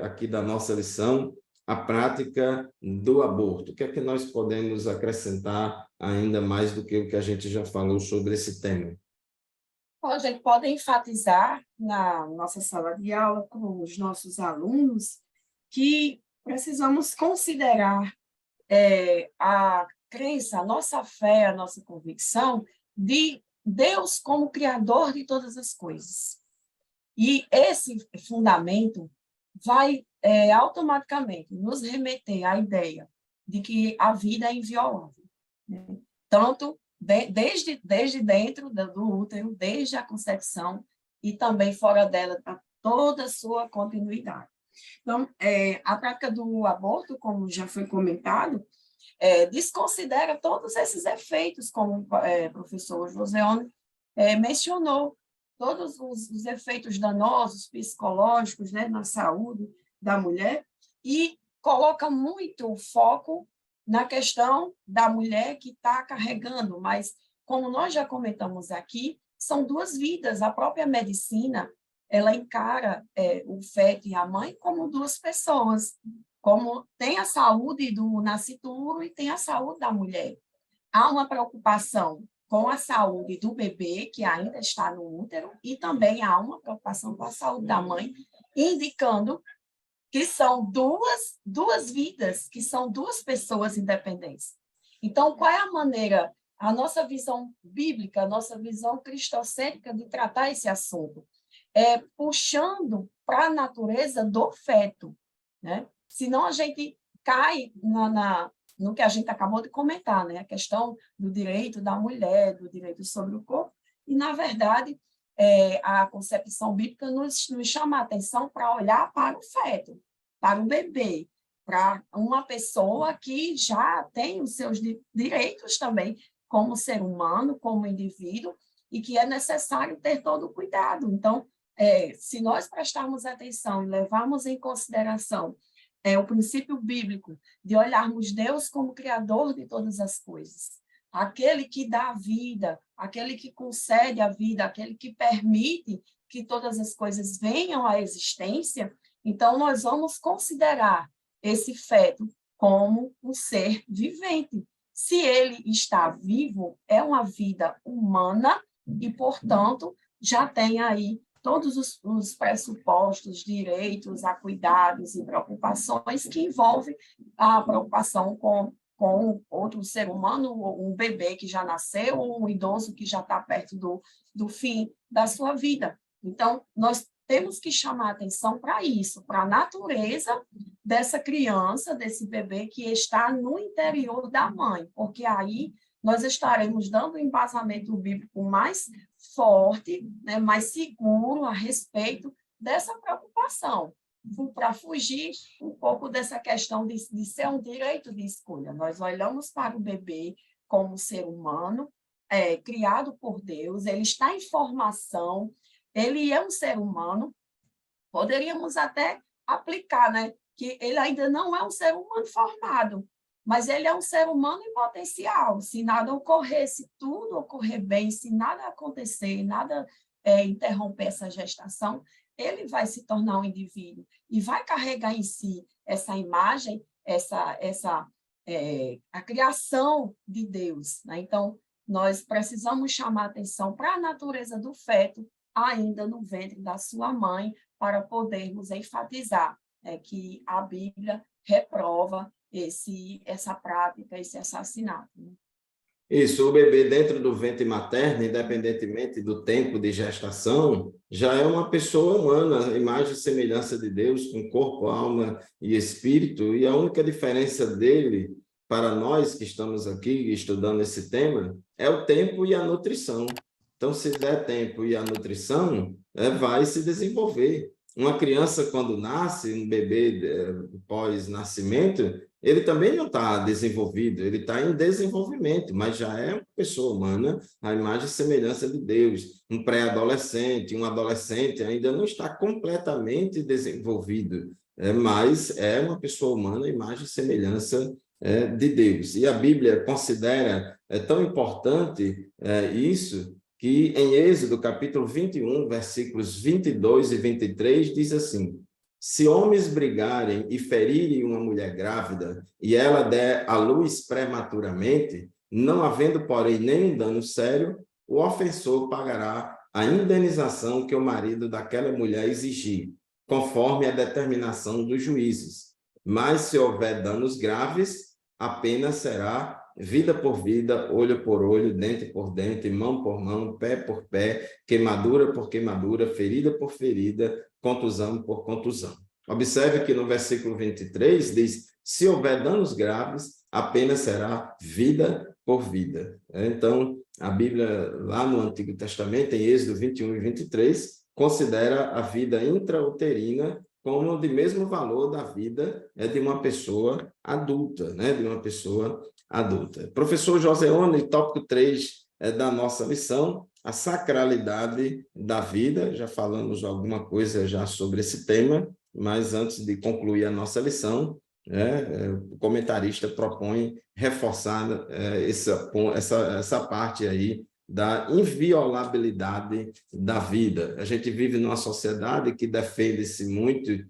aqui da nossa lição, a prática do aborto. O que é que nós podemos acrescentar ainda mais do que o que a gente já falou sobre esse tema? Bom, a gente pode enfatizar na nossa sala de aula com os nossos alunos que precisamos considerar a crença, a nossa fé, a nossa convicção de Deus como criador de todas as coisas. E esse fundamento vai automaticamente nos remeter à ideia de que a vida é inviolável, né? Tanto desde dentro do útero, desde a concepção, e também fora dela, a toda a sua continuidade. Então, a prática do aborto, como já foi comentado, desconsidera todos esses efeitos, como o professor Joseone mencionou, todos os efeitos danosos, psicológicos, né, na saúde da mulher, e coloca muito foco na questão da mulher que está carregando, mas, como nós já comentamos aqui, são duas vidas. A própria medicina, ela encara o feto e a mãe como duas pessoas, como tem a saúde do nascituro e tem a saúde da mulher. Há uma preocupação com a saúde do bebê, que ainda está no útero, e também há uma preocupação com a saúde da mãe, indicando que são duas vidas, que são duas pessoas independentes. Então, qual é a maneira, a nossa visão bíblica, a nossa visão cristocêntrica de tratar esse assunto? Puxando para a natureza do feto, né? Senão a gente cai no que a gente acabou de comentar, né? A questão do direito da mulher, do direito sobre o corpo, e, na verdade, a concepção bíblica nos chama a atenção para olhar para o feto, para o bebê, para uma pessoa que já tem os seus direitos também como ser humano, como indivíduo, e que é necessário ter todo o cuidado. Então, se nós prestarmos atenção e levarmos em consideração o princípio bíblico de olharmos Deus como criador de todas as coisas, aquele que dá a vida, aquele que concede a vida, aquele que permite que todas as coisas venham à existência, então nós vamos considerar esse feto como um ser vivente. Se ele está vivo, é uma vida humana e, portanto, já tem aí todos os pressupostos, direitos a cuidados e preocupações que envolvem a preocupação com outro ser humano, um bebê que já nasceu, ou um idoso que já está perto do fim da sua vida. Então, nós temos que chamar atenção para isso, para a natureza dessa criança, desse bebê que está no interior da mãe, porque aí nós estaremos dando um embasamento bíblico mais forte, né, mais seguro a respeito dessa preocupação. para fugir um pouco dessa questão de ser um direito de escolha. Nós olhamos para o bebê como um ser humano, criado por Deus, ele está em formação, ele é um ser humano, poderíamos até aplicar, né, que ele ainda não é um ser humano formado, mas ele é um ser humano em potencial. Se nada ocorrer, se tudo ocorrer bem, se nada acontecer, nada interromper essa gestação, ele vai se tornar um indivíduo e vai carregar em si essa imagem, a criação de Deus, né? Então, nós precisamos chamar atenção para a natureza do feto, ainda no ventre da sua mãe, para podermos enfatizar que a Bíblia reprova essa prática, esse assassinato. Isso, o bebê dentro do ventre materno, independentemente do tempo de gestação, já é uma pessoa humana, imagem e semelhança de Deus, com corpo, alma e espírito, e a única diferença dele, para nós que estamos aqui estudando esse tema, é o tempo e a nutrição. Então, se der tempo e a nutrição, vai se desenvolver. Uma criança, quando nasce, um bebê pós-nascimento, ele também não está desenvolvido, ele está em desenvolvimento, mas já é uma pessoa humana, a imagem e semelhança de Deus. Um pré-adolescente, um adolescente ainda não está completamente desenvolvido, mas é uma pessoa humana, a imagem e semelhança de Deus. E a Bíblia considera tão importante isso, que em Êxodo, capítulo 21, versículos 22 e 23, diz assim: se homens brigarem e ferirem uma mulher grávida, e ela der à luz prematuramente, não havendo, porém, nenhum dano sério, o ofensor pagará a indenização que o marido daquela mulher exigir, conforme a determinação dos juízes. Mas, se houver danos graves, a pena será vida por vida, olho por olho, dente por dente, mão por mão, pé por pé, queimadura por queimadura, ferida por ferida, contusão por contusão. Observe que no versículo 23 diz: se houver danos graves, a pena será vida por vida. Então, a Bíblia, lá no Antigo Testamento, em Êxodo 21 e 23, considera a vida intrauterina como de mesmo valor da vida de uma pessoa adulta, né? De uma pessoa adulta. Professor Joseone, tópico 3 da nossa lição, a sacralidade da vida. Já falamos alguma coisa já sobre esse tema, mas antes de concluir a nossa lição, o comentarista propõe reforçar essa parte aí da inviolabilidade da vida. A gente vive numa sociedade que defende-se muito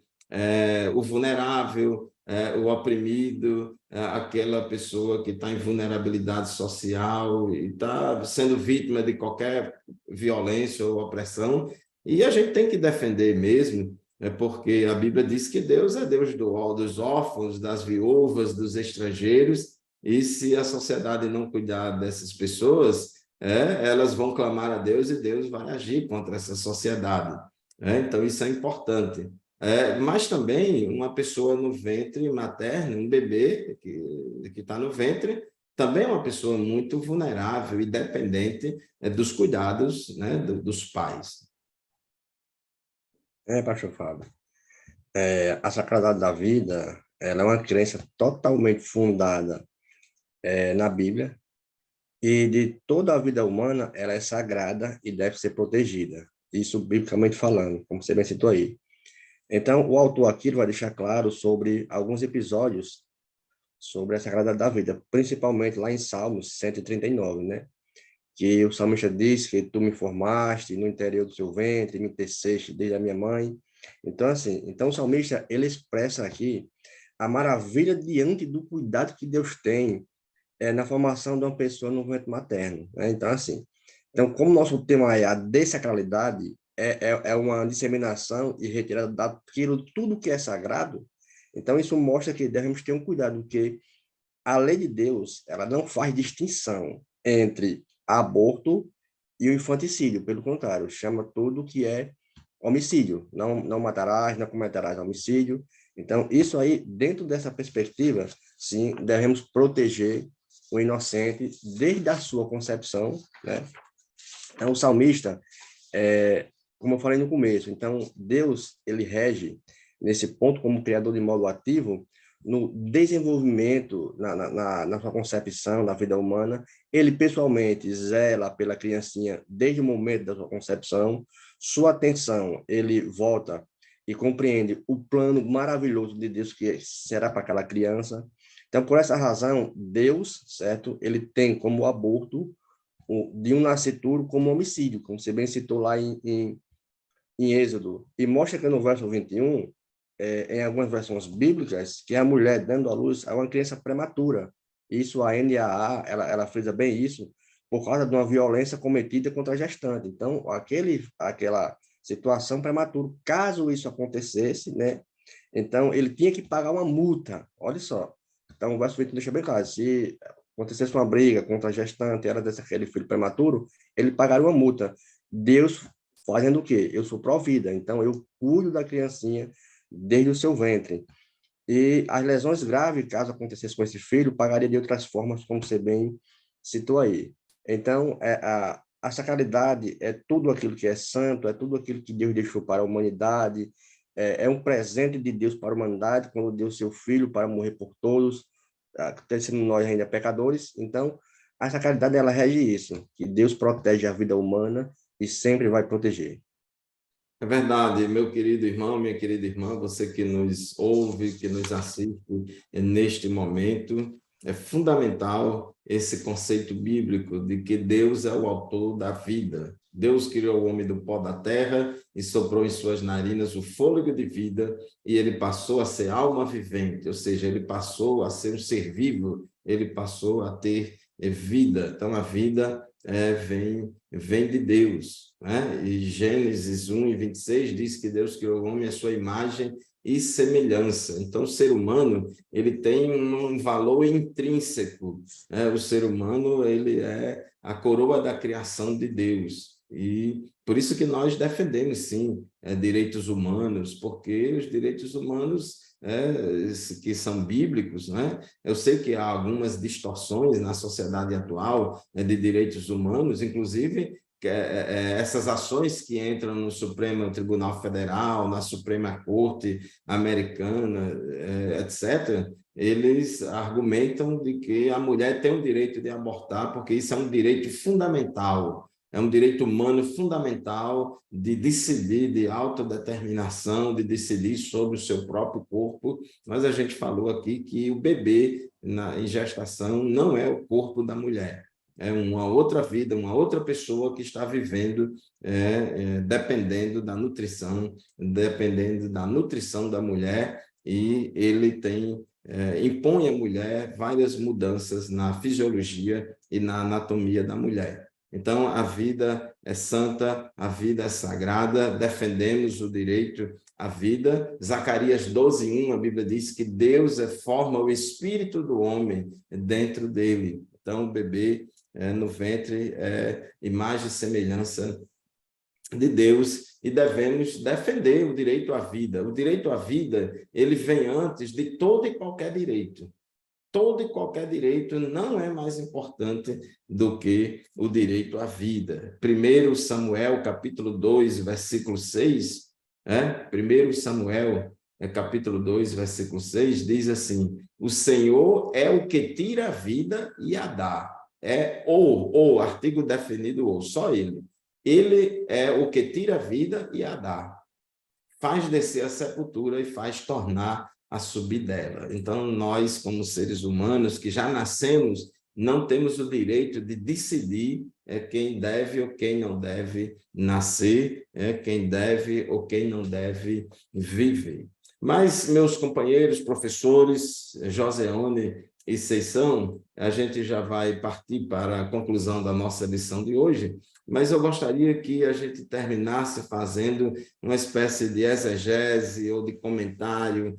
o vulnerável, o oprimido, aquela pessoa que está em vulnerabilidade social e está sendo vítima de qualquer violência ou opressão, e a gente tem que defender mesmo, porque a Bíblia diz que Deus é Deus dos órfãos, das viúvas, dos estrangeiros, e se a sociedade não cuidar dessas pessoas, elas vão clamar a Deus e Deus vai agir contra essa sociedade. Então, isso é importante. Mas também uma pessoa no ventre materno, um bebê que está no ventre, também é uma pessoa muito vulnerável e dependente dos cuidados, né, dos pais. Pastor Fábio, a sacralidade da vida, ela é uma crença totalmente fundada na Bíblia, e de toda a vida humana, ela é sagrada e deve ser protegida. Isso biblicamente falando, como você bem citou aí. Então, o autor aqui vai deixar claro sobre alguns episódios sobre a sacralidade da vida, principalmente lá em Salmos 139, né? Que o salmista diz que tu me formaste no interior do seu ventre, me teceste desde a minha mãe. Então, assim, o salmista, ele expressa aqui a maravilha diante do cuidado que Deus tem na formação de uma pessoa no ventre materno, né? Então, assim, como nosso tema é a dessacralidade, é uma disseminação e retirada daquilo tudo que é sagrado. Então, isso mostra que devemos ter um cuidado, porque a lei de Deus, ela não faz distinção entre aborto e o infanticídio, pelo contrário, chama tudo que é homicídio, não matarás, não cometerás homicídio. Então, isso aí, dentro dessa perspectiva, sim, devemos proteger o inocente desde a sua concepção, né? Então, o salmista, como eu falei no começo, então, Deus, ele rege nesse ponto como criador de modo ativo, no desenvolvimento, na sua concepção, na vida humana. Ele pessoalmente zela pela criancinha desde o momento da sua concepção. Sua atenção, ele volta e compreende o plano maravilhoso de Deus que será para aquela criança. Então, por essa razão, Deus, certo? Ele tem como aborto de um nascituro como homicídio, como você bem citou lá em Êxodo. E mostra que no verso 21, em algumas versões bíblicas, que a mulher dando à luz a uma criança prematura. Isso, a NAA, ela frisa bem isso, por causa de uma violência cometida contra a gestante. Então, aquela situação prematura, caso isso acontecesse, né? Então, ele tinha que pagar uma multa. Olha só. Então, o verso 20 deixa bem claro, se acontecesse uma briga contra a gestante, ela desse aquele filho prematuro, ele pagaria uma multa. Deus fazendo o quê? Eu sou pró-vida, então eu cuido da criancinha desde o seu ventre. E as lesões graves, caso acontecesse com esse filho, pagaria de outras formas, como você bem citou aí. Então, a sacralidade é tudo aquilo que é santo, é tudo aquilo que Deus deixou para a humanidade, é um presente de Deus para a humanidade, quando deu seu filho para morrer por todos, sendo nós ainda pecadores. Então, a sacralidade, ela rege isso, que Deus protege a vida humana e sempre vai proteger. É verdade, meu querido irmão, minha querida irmã, você que nos ouve, que nos assiste neste momento, é fundamental esse conceito bíblico de que Deus é o autor da vida. Deus criou o homem do pó da terra e soprou em suas narinas o fôlego de vida, e ele passou a ser alma vivente, ou seja, ele passou a ser um ser vivo, ele passou a ter vida. Então, a vida vem de Deus, né? E Gênesis 1:26 diz que Deus criou o homem à sua imagem e semelhança. Então, o ser humano, ele tem um valor intrínseco, né? O ser humano, ele é a coroa da criação de Deus. E por isso que nós defendemos, sim, direitos humanos, porque os direitos humanos que são bíblicos, né? Eu sei que há algumas distorções na sociedade atual de direitos humanos, inclusive essas ações que entram no Supremo Tribunal Federal, na Suprema Corte Americana, etc., eles argumentam de que a mulher tem o direito de abortar, porque isso é um direito fundamental. É um direito humano fundamental de decidir, de autodeterminação, de decidir sobre o seu próprio corpo. Mas a gente falou aqui que o bebê em gestação não é o corpo da mulher. É uma outra vida, uma outra pessoa que está vivendo, dependendo da nutrição da mulher, e ele impõe à mulher várias mudanças na fisiologia e na anatomia da mulher. Então, a vida é santa, a vida é sagrada, defendemos o direito à vida. Zacarias 12:1, a Bíblia diz que Deus forma o espírito do homem dentro dele. Então, o bebê no ventre é imagem e semelhança de Deus, e devemos defender o direito à vida. O direito à vida, ele vem antes de todo e qualquer direito. Todo e qualquer direito não é mais importante do que o direito à vida. 1 Samuel, capítulo 2, versículo 6, 1 Samuel, capítulo 2, versículo 6, diz assim: o Senhor é o que tira a vida e a dá. Ou, artigo definido ou, só ele. Ele é o que tira a vida e a dá. Faz descer a sepultura e faz tornar a subir dela. Então, nós, como seres humanos, que já nascemos, não temos o direito de decidir quem deve ou quem não deve nascer, quem deve ou quem não deve viver. Mas, meus companheiros, professores, Joseone e Seição, a gente já vai partir para a conclusão da nossa lição de hoje, mas eu gostaria que a gente terminasse fazendo uma espécie de exegese ou de comentário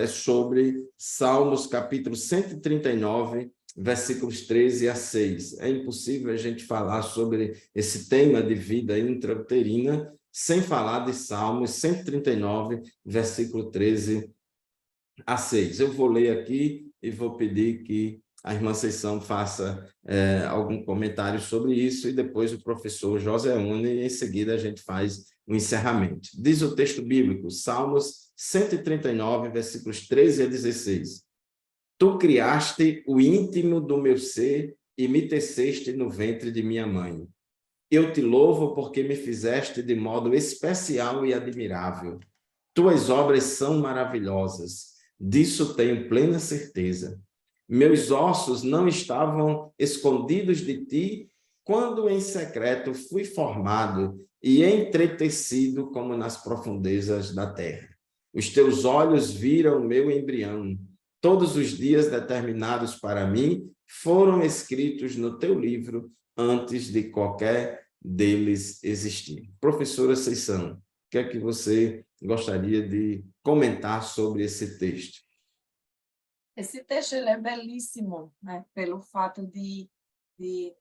sobre Salmos, capítulo 139, versículos 13 a 6. É impossível a gente falar sobre esse tema de vida intrauterina sem falar de Salmos 139, versículo 13 a 6. Eu vou ler aqui e vou pedir que a irmã Conceição faça algum comentário sobre isso e depois o professor José Une, e em seguida a gente faz o encerramento. Diz o texto bíblico, Salmos 139, versículos 13 a 16. Tu criaste o íntimo do meu ser e me teceste no ventre de minha mãe. Eu te louvo porque me fizeste de modo especial e admirável. Tuas obras são maravilhosas, disso tenho plena certeza. Meus ossos não estavam escondidos de ti, quando em secreto fui formado e entretecido como nas profundezas da terra. Os teus olhos viram meu embrião. Todos os dias determinados para mim foram escritos no teu livro antes de qualquer deles existir. Professora Conceição, o que é que você gostaria de comentar sobre esse texto? Esse texto ele é belíssimo, né? Pelo fato de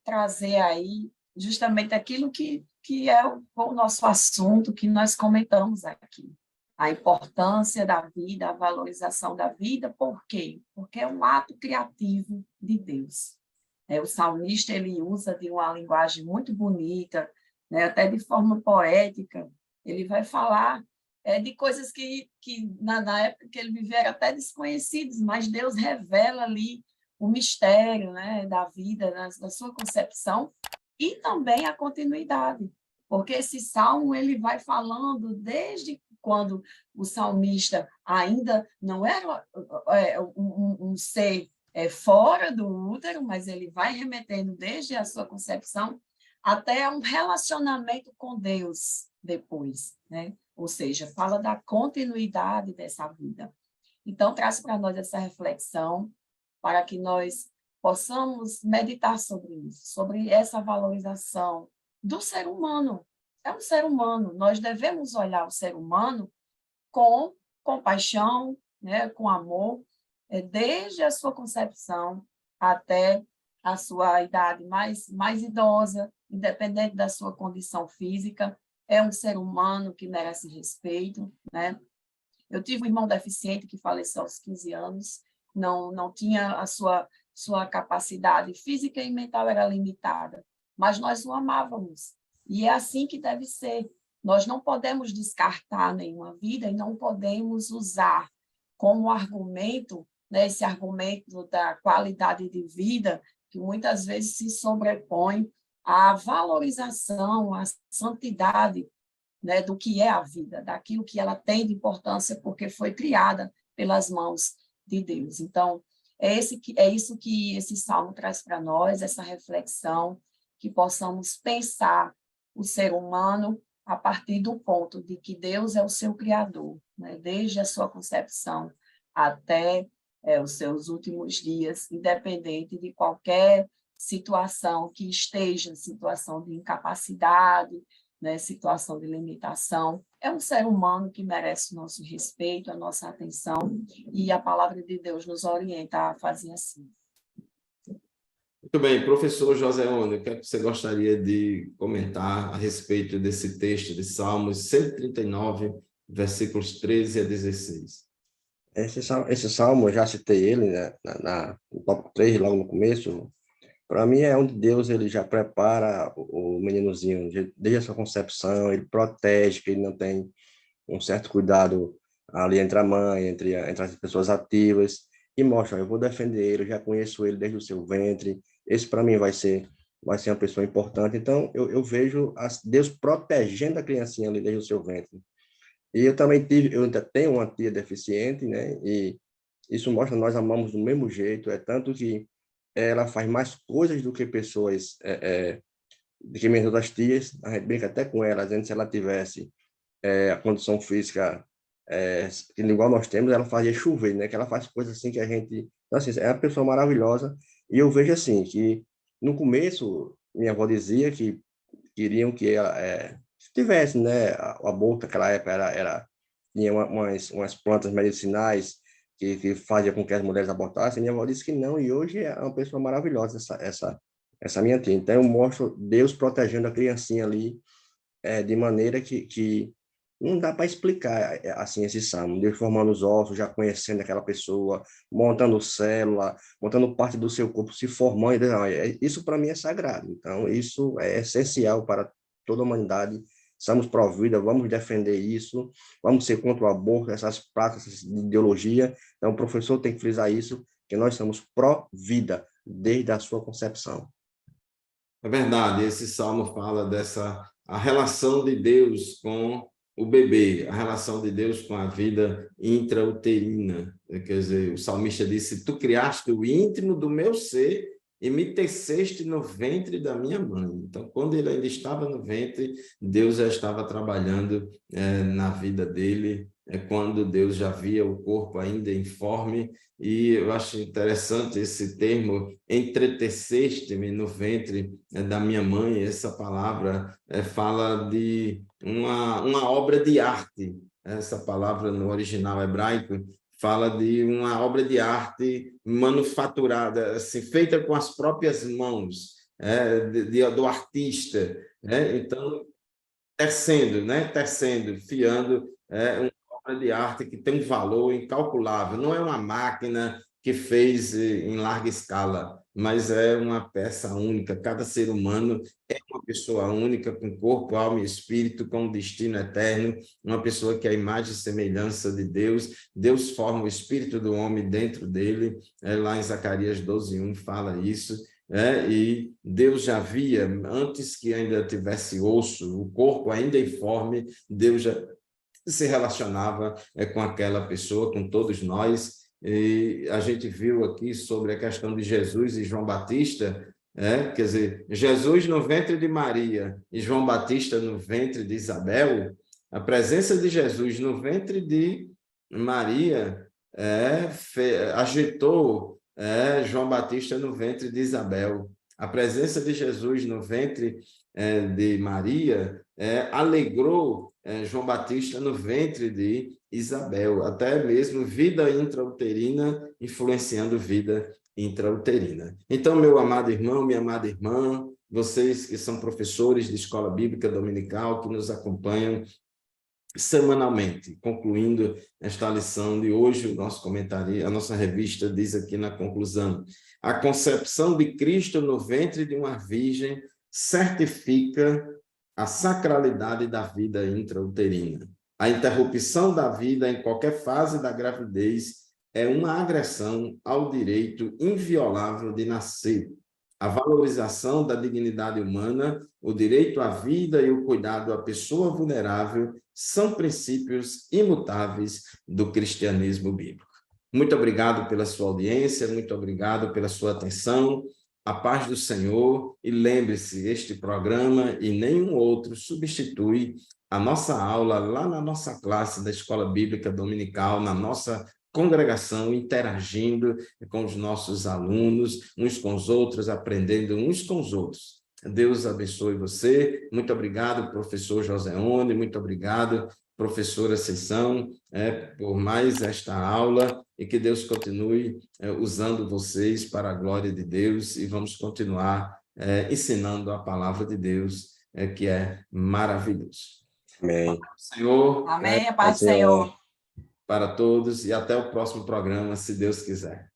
trazer aí justamente aquilo que é o nosso assunto, que nós comentamos aqui. A importância da vida, a valorização da vida. Por quê? Porque é um ato criativo de Deus. O salmista ele usa de uma linguagem muito bonita, né? Até de forma poética. Ele vai falar de coisas que na época que ele vivia eram até desconhecidas, mas Deus revela ali o mistério, né, da vida, da sua concepção, e também a continuidade, porque esse salmo ele vai falando desde quando o salmista ainda não era um ser fora do útero, mas ele vai remetendo desde a sua concepção até um relacionamento com Deus depois, né? Ou seja, fala da continuidade dessa vida. Então, traz para nós essa reflexão, para que nós possamos meditar sobre isso, sobre essa valorização do ser humano. É um ser humano, nós devemos olhar o ser humano com compaixão, né, com amor, desde a sua concepção até a sua idade mais idosa, independente da sua condição física. É um ser humano que merece respeito, né? Eu tive um irmão deficiente que faleceu aos 15 anos, não tinha a sua capacidade física e mental era limitada, mas nós o amávamos, e é assim que deve ser. Nós não podemos descartar nenhuma vida e não podemos usar como argumento, né, esse argumento da qualidade de vida, que muitas vezes se sobrepõe à valorização, à santidade, né, do que é a vida, daquilo que ela tem de importância, porque foi criada pelas mãos de Deus. Então, é isso que esse salmo traz para nós, essa reflexão, que possamos pensar o ser humano a partir do ponto de que Deus é o seu Criador, né, desde a sua concepção até os seus últimos dias, independente de qualquer situação que esteja, situação de incapacidade, né, situação de limitação. É um ser humano que merece o nosso respeito, a nossa atenção, e a palavra de Deus nos orienta a fazer assim. Muito bem, professor José One, o que é que você gostaria de comentar a respeito desse texto de Salmos 139, versículos 13 a 16? Esse salmo, eu já citei ele, né, no tópico 3, logo no começo. Para mim é onde Deus ele já prepara o meninozinho, desde a sua concepção, ele protege, que ele não tem um certo cuidado ali entre a mãe, entre as pessoas ativas, e mostra, eu vou defender ele, eu já conheço ele desde o seu ventre, esse para mim vai ser uma pessoa importante. Então, eu vejo Deus protegendo a criancinha ali desde o seu ventre. E eu ainda tenho uma tia deficiente, né? E isso mostra que nós amamos do mesmo jeito, é tanto que ela faz mais coisas do que pessoas, do que minhas outras tias. A gente brinca até com ela, dizendo que se ela tivesse a condição física igual nós temos, ela fazia chover, né? Que ela faz coisas assim que a gente... Então, assim, é uma pessoa maravilhosa. E eu vejo assim, que no começo, minha avó dizia que queriam que ela tivesse, né? O aborto naquela época tinha umas plantas medicinais que fazia com que as mulheres abortassem. Minha avó disse que não, e hoje é uma pessoa maravilhosa, essa minha tia. Então, eu mostro Deus protegendo a criancinha ali, de maneira que Não dá para explicar assim esse salmo, Deus formando os ossos, já conhecendo aquela pessoa, montando célula, montando parte do seu corpo, se formando. Não, isso para mim é sagrado. Então, isso é essencial para toda a humanidade. Somos pró-vida, vamos defender isso, vamos ser contra o aborto, essas práticas de ideologia. Então, o professor tem que frisar isso, que nós somos pró-vida, desde a sua concepção. É verdade, esse salmo fala a relação de Deus com o bebê, a relação de Deus com a vida intrauterina. Quer dizer, o salmista disse: tu criaste o íntimo do meu ser e me teceste no ventre da minha mãe. Então, quando ele ainda estava no ventre, Deus já estava trabalhando na vida dele, quando Deus já via o corpo ainda informe. E eu acho interessante esse termo, entreteceste-me no ventre da minha mãe. Essa palavra fala de uma obra de arte. Essa palavra no original hebraico fala de uma obra de arte manufaturada, assim, feita com as próprias mãos do artista. Então, tecendo, fiando, uma obra de arte que tem um valor incalculável. Não é uma máquina que fez em larga escala, mas é uma peça única. Cada ser humano é uma pessoa única, com corpo, alma e espírito, com um destino eterno, uma pessoa que é a imagem e semelhança de Deus. Deus forma o espírito do homem dentro dele. Lá em Zacarias 12:1 fala isso. E Deus já via, antes que ainda tivesse osso, o corpo ainda informe, Deus já se relacionava com aquela pessoa, com todos nós. E a gente viu aqui sobre a questão de Jesus e João Batista, quer dizer, Jesus no ventre de Maria e João Batista no ventre de Isabel. A presença de Jesus no ventre de Maria agitou João Batista no ventre de Isabel. A presença de Jesus no ventre de Maria alegrou João Batista no ventre de Isabel, até mesmo vida intrauterina influenciando vida intrauterina. Então, meu amado irmão, minha amada irmã, vocês que são professores de escola bíblica dominical, que nos acompanham semanalmente, concluindo esta lição de hoje, o nosso comentário, a nossa revista diz aqui na conclusão: a concepção de Cristo no ventre de uma virgem certifica a sacralidade da vida intrauterina. A interrupção da vida em qualquer fase da gravidez é uma agressão ao direito inviolável de nascer. A valorização da dignidade humana, o direito à vida e o cuidado à pessoa vulnerável são princípios imutáveis do cristianismo bíblico. Muito obrigado pela sua audiência, muito obrigado pela sua atenção. A paz do Senhor, e lembre-se, este programa e nenhum outro substitui a nossa aula lá na nossa classe da Escola Bíblica Dominical, na nossa congregação, interagindo com os nossos alunos, uns com os outros, aprendendo uns com os outros. Deus abençoe você. Muito obrigado, professor Joseone, muito obrigado, professora Ceição, por mais esta aula, e que Deus continue usando vocês para a glória de Deus, e vamos continuar ensinando a palavra de Deus, que é maravilhoso. Amém. Senhor. Amém, a paz do Senhor. Para todos, e até o próximo programa, se Deus quiser.